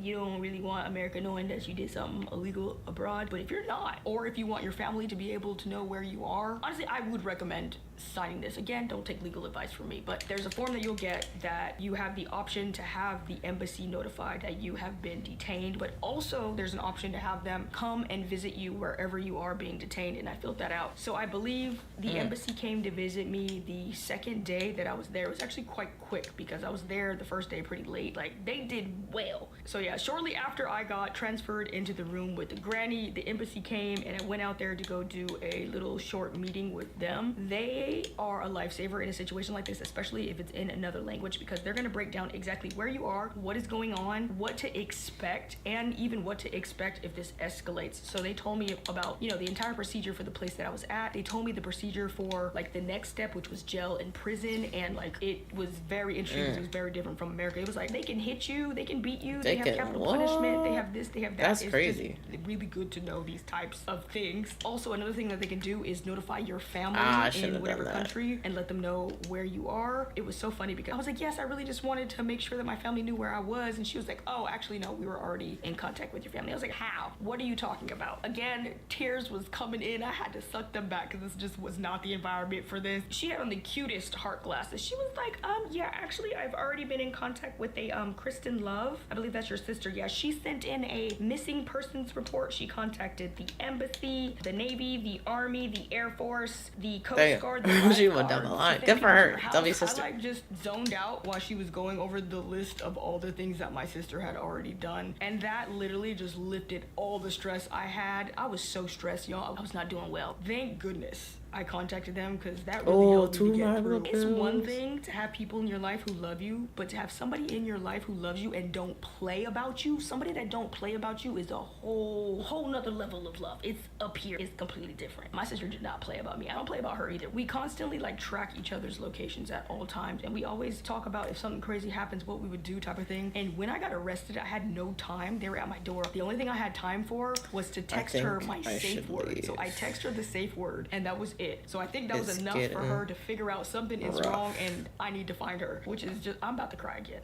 you don't really want America knowing that you did something illegal abroad. But if you're not, or if you want your family to be able to know where you are, honestly, I would recommend signing this. Again, don't take legal advice from me, but there's a form that you'll get that you have the option to have the embassy notified that you have been detained, but also there's an option to have them come and visit you wherever you are being detained, and I filled that out. So I believe the embassy came to visit me the second day that I was there. It was actually quite quick because I was there the first day pretty late. Like, they did well. So yeah, shortly after I got transferred into the room with the granny, the embassy came and I went out there to go do a little short meeting with them. They are a lifesaver in a situation like this, especially if it's in another language, because they're going to break down exactly where you are, what is going on, what to expect, and even what to expect if this escalates. So they told me about, you know, the entire procedure for the place that I was at. They told me the procedure for like the next step, which was jail and prison, and like it was very interesting because it was very different from America. It was like they can hit you, they can beat you, they have capital punishment, they have this, they have that. That's crazy. It's really good to know these types of things. Also, another thing that they can do is notify your family in whatever country and let them know where you are. It was so funny because I was like, yes, I really just wanted to make sure that my family knew where I was, and she was like, oh, actually no, we were already in contact with your family. I was like, how? What are you talking about? Again, tears was coming in. I had to suck them back because this just was not the environment for this. She had on the cutest heart glasses. She was like, yeah, actually I've already been in contact with a Kristen Love. I believe that's your sister. Yeah, she sent in a missing persons report. She contacted the embassy, the Navy, the Army, the Air Force, the Coast Guard. She went down the line. Good for her. W sister. I like just zoned out while she was going over the list of all the things that my sister had already done, and that literally just lifted all the stress I had. I was so stressed, y'all. I was not doing well. Thank goodness I contacted them, because that really helped me to get through. It's one thing to have people in your life who love you, but to have somebody in your life who loves you and don't play about you, somebody that don't play about you is a whole nother level of love. It's up here. It's completely different. My sister did not play about me. I don't play about her either. We constantly like track each other's locations at all times, and we always talk about if something crazy happens, what we would do type of thing. And when I got arrested, I had no time. They were at my door. The only thing I had time for was to text her my safe word. So I text her the safe word, and that was it. So I think that was enough for her to figure out something is wrong and I need to find her, which is just, I'm about to cry again.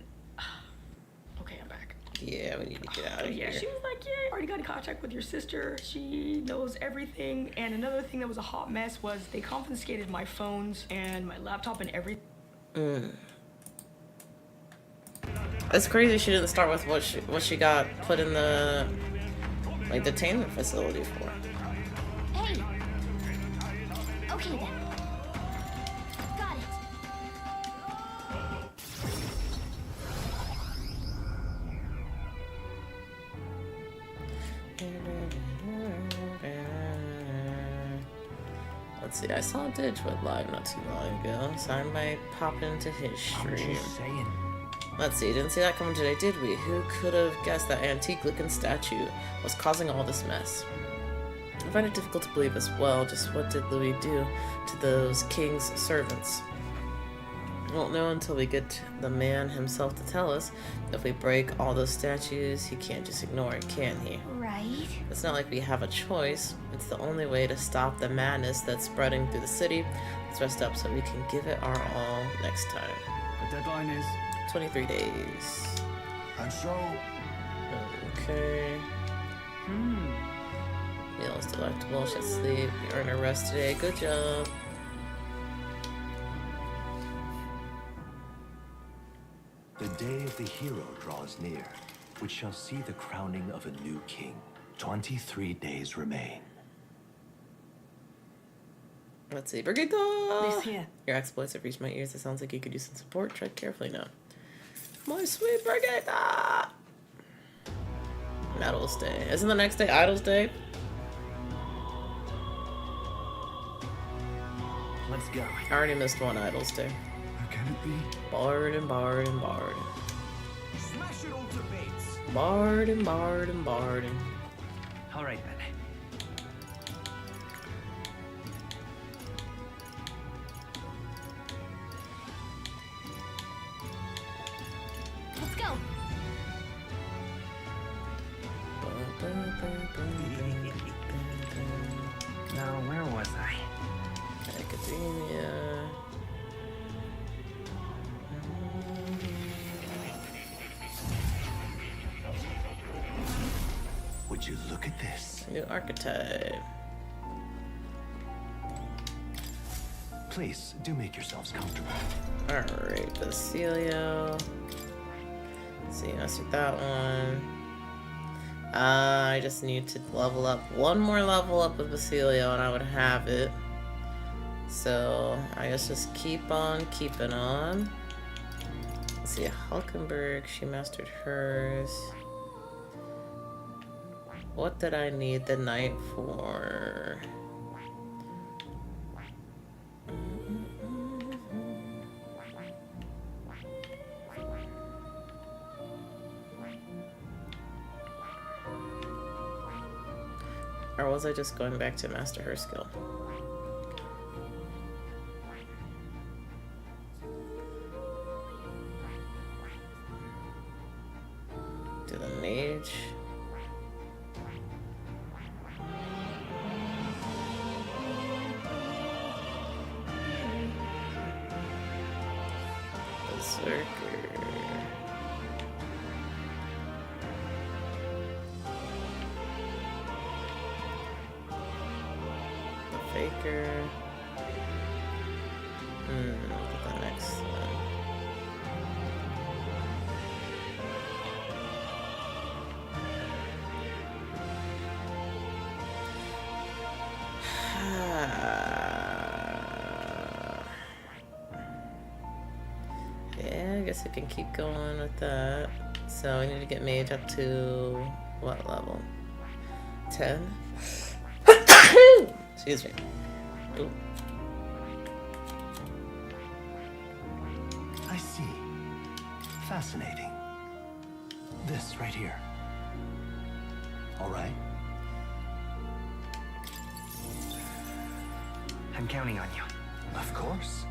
Okay, I'm back. Yeah, we need to get out of here. Yeah, she was like, yeah, you already got in contact with your sister. She knows everything. And another thing that was a hot mess was they confiscated my phones and my laptop and everything. It's crazy she didn't start with what she got put in the like detainment facility for. Hey. Okay then. Got it. Let's see, I saw Ditch went live not too long ago, so I might pop into his stream. Let's see, didn't see that coming today, did we? Who could have guessed that antique-looking statue was causing all this mess? I find it difficult to believe as well. Just what did Louis do to those king's servants? We won't know until we get the man himself to tell us. If we break all those statues, he can't just ignore it, can he? Right. It's not like we have a choice. It's the only way to stop the madness that's spreading through the city. Let's rest up so we can give it our all next time. The deadline is 23 days. And so... Okay. Meal is delectable. Should sleep. You earn a rest today. Good job. The day of the hero draws near, which shall see the crowning of a new king. 23 days remain. Let's see. Brigitte! This here. Your exploits have reached my ears. It sounds like you could use some support. Tread carefully now. My sweet Brigitte! Medals Day. Isn't the next day Idols Day? Let's go. I already missed one Idols Day. Can it be? Bard and Bard and Bard. Smash it all to bits. Bard and Bard and Bard. All right then. Now, where was I? Academia. Would you look at this? New archetype. Please, do make yourselves comfortable. Alright, Basilio. Let's see, let's do that one. I just need to level up one more level up with Basilio and I would have it. So I guess just keep on keeping on. Let's see, Hulkenberg, she mastered hers. What did I need the knight for? Or was I just going back to master her skill? To the mage. Berserker. Faker. Look at the next one. Yeah, I guess I can keep going with that. So I need to get mage up to what level? 10? Excuse me. Ooh. I see. Fascinating. This right here. All right. I'm counting on you. Of course.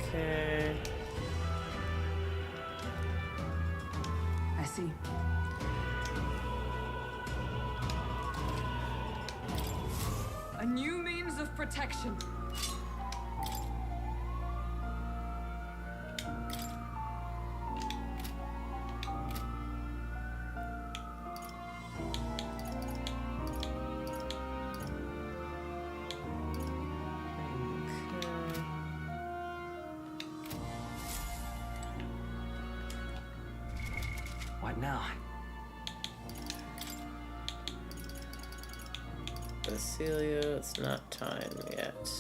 Okay. I see. A new means of protection. What now? Basilio, it's not time yet.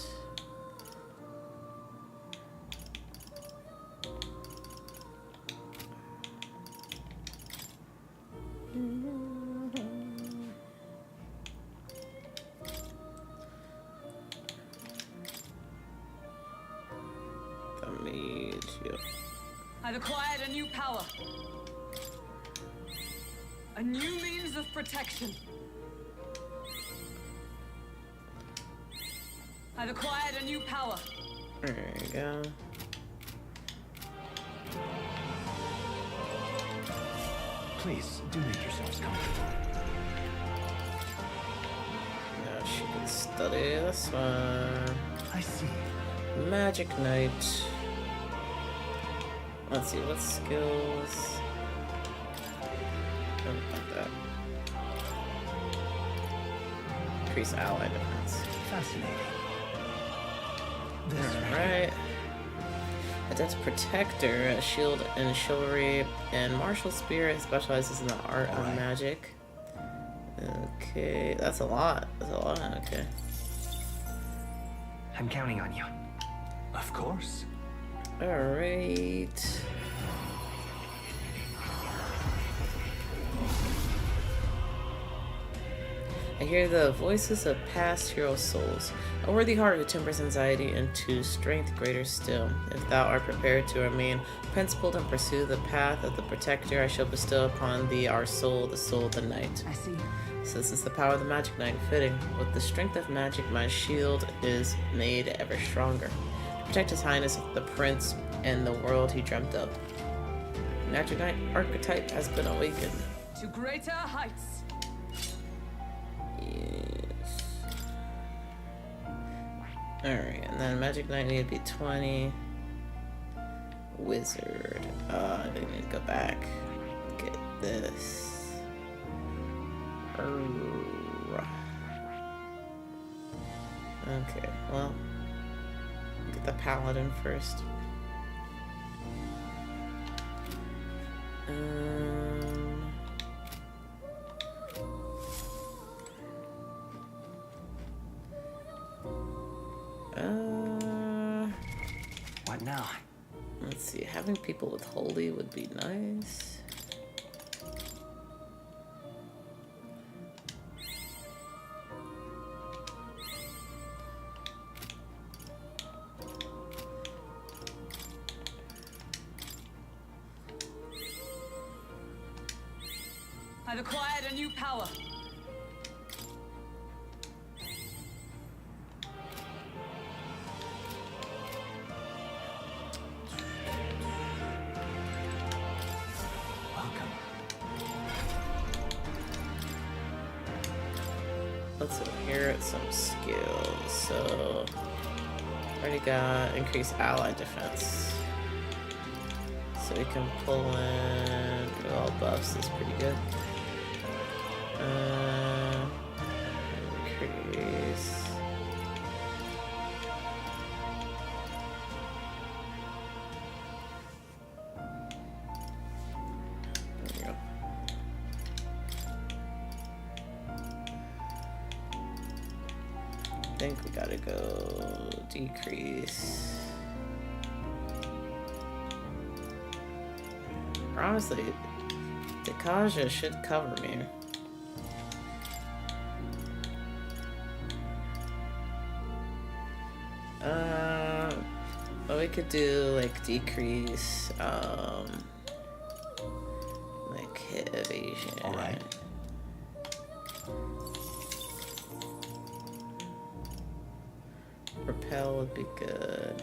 The mage, yep. I've acquired a new power. A new means of protection. I've acquired a new power. There you go. Please, do make yourselves comfortable. Now she can study this one. I see. Magic Knight. Let's see, what skills? Oh, not that. Increase ally defense. Fascinating. Alright. Adept Protector, a shield and chivalry, and martial spirit specializes in the art of magic. Okay, that's a lot. That's a lot, okay. I'm counting on you. Of course. Alright. I hear the voices of past hero souls. A worthy heart who tempers anxiety into strength greater still. If thou art prepared to remain principled and pursue the path of the protector, I shall bestow upon thee our soul, the soul of the night. I see. So this is the power of the magic knight, fitting. With the strength of magic, my shield is made ever stronger. To Protect His Highness the Prince and the world he dreamt of. Magic Knight archetype has been awakened. To greater heights. Yes. Alright, and then Magic Knight need to be 20. Wizard. I need to go back. Get this. Okay, well, get the Paladin first. What now? Let's see, having people with holy would be nice. I've acquired a new power. Let's inherit some skills. So, already got increased ally defense. So we can pull in all buffs. Is pretty good. Increase. There we go. I think we gotta go decrease. Honestly, Dekaja should cover me. But we could do like decrease, like hit evasion. All right. Repel would be good.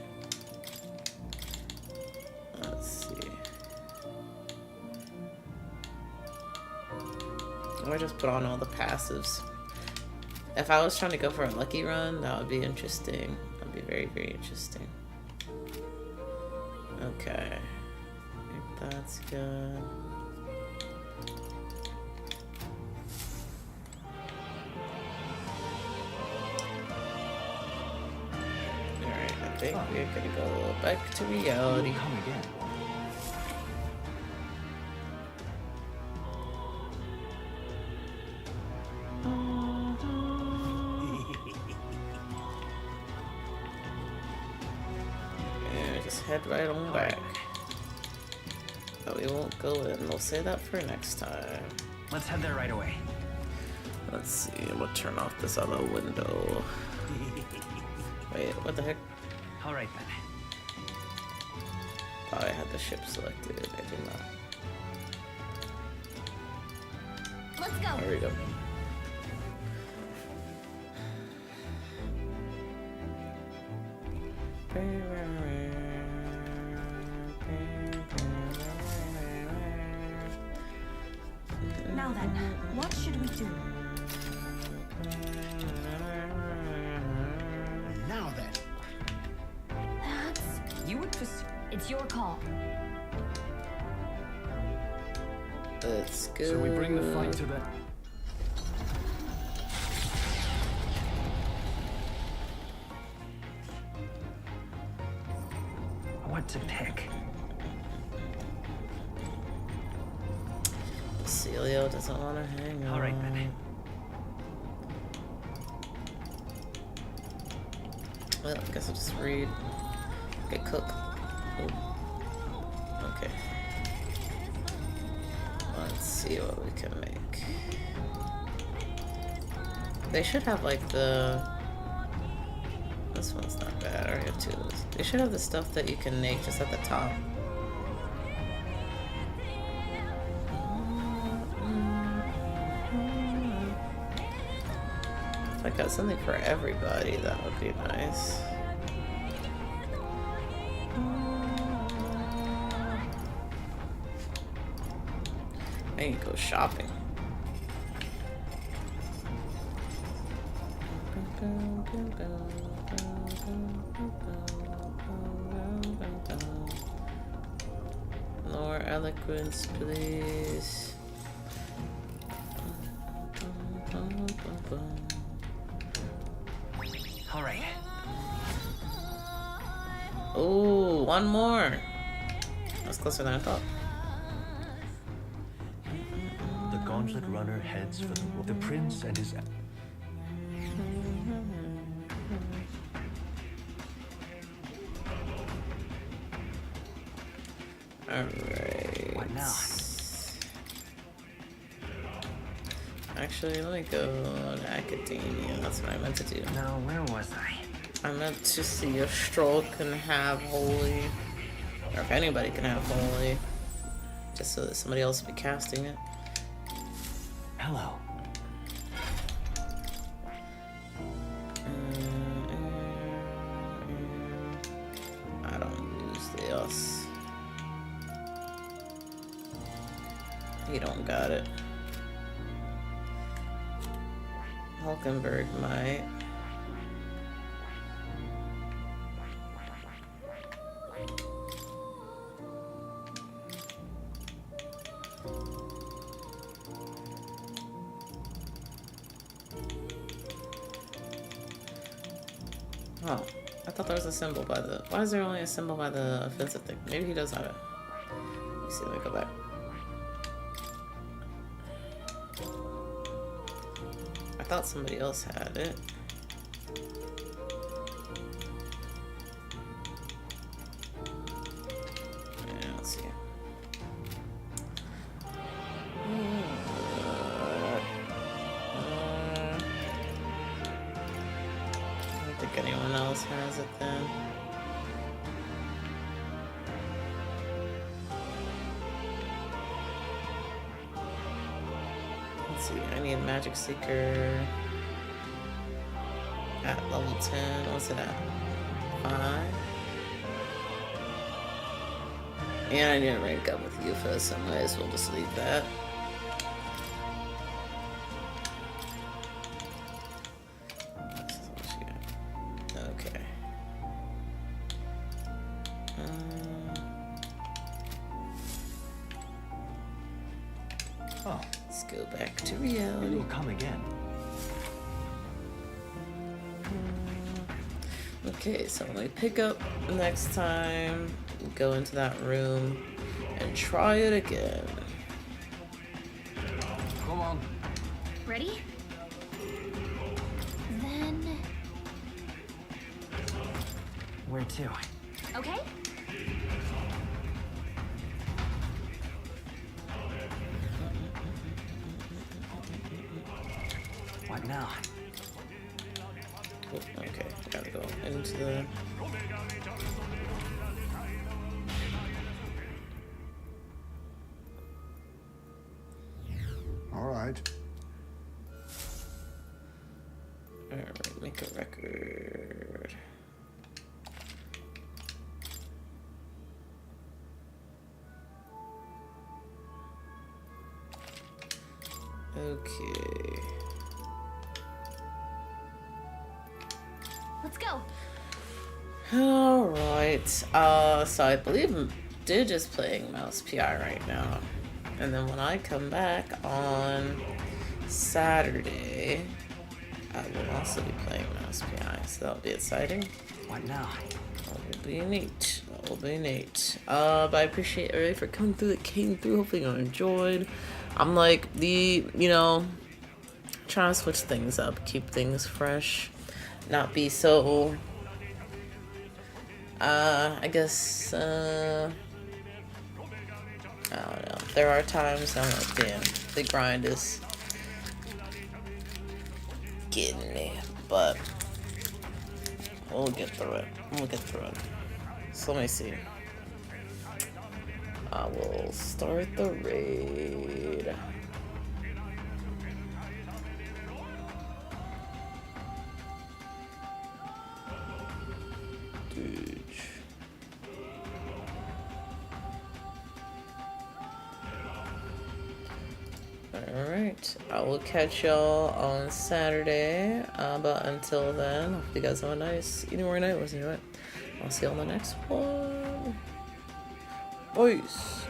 Let's see. I might just put on all the passives. If I was trying to go for a lucky run, that would be interesting. That would be very, very interesting. Okay. I think that's good. Alright, I think we're gonna go back to reality. Come again. Head right on back. But we won't go in. We'll say that for next time. Let's head there right away. Let's see. We'll turn off this other window. Wait, what the heck? All right then. Oh, I had the ship selected. I did not. Let's go. There we go. Now then, what should we do? Now then. You would just... It's your call. Let's go. So we bring the fight to the... What to pick? Celio doesn't want to hang on. All right then. Well, I guess I'll just read. Okay, cook. Ooh. Okay. Let's see what we can make. They should have like the... This one's not bad. I already have two of those. They should have the stuff that you can make just at the top. If I got something for everybody, that would be nice. I need to go shopping. More eloquence, please. All right. Oh, one more. That's closer than I thought. The gauntlet runner heads for the prince and his... Alright. What now? Actually, let me go to academia. That's what I meant to do. Now, where was I? I meant to see if Stroll can have holy, or if anybody can have holy, just so that somebody else will be casting it. Hello. I don't use this. He don't got it. Hulkenberg might. Oh, I thought there was a symbol by the... Why is there only a symbol by the offensive thing? Maybe he does have it. Let me see, let me go back. I thought somebody else had it. Yeah, let's see. I don't think anyone else has it then. Let's see, I need a Magic Seeker at level 10. What's it at? 5? And I didn't rank up with Yufa, so I might as well just leave that. Okay. Oh. Let's go back to reality. It will come again. Okay, so when we pick up next time, we'll go into that room and try it again. Come on. Ready? Then... Where to? Okay. What now? Oh, okay, gotta go into the... All right. Alright, make a record. Okay. Let's go. Alright, so I believe Didge is playing Mouse PI right now. And then when I come back on Saturday, I will also be playing Mouse PI, so that'll be exciting. What now? That will be neat. That will be neat. But I appreciate everybody for coming through that came through. Hopefully you enjoyed. I'm like trying to switch things up, keep things fresh, not be so I guess I don't know. There are times I'm like, damn, the grind is getting me, but we'll get through it. We'll get through it. So let me see. I will start the raid. Alright, I will catch y'all on Saturday. But until then, hope you guys have a nice evening or night. Listen to it. I'll see you on the next one. Peace.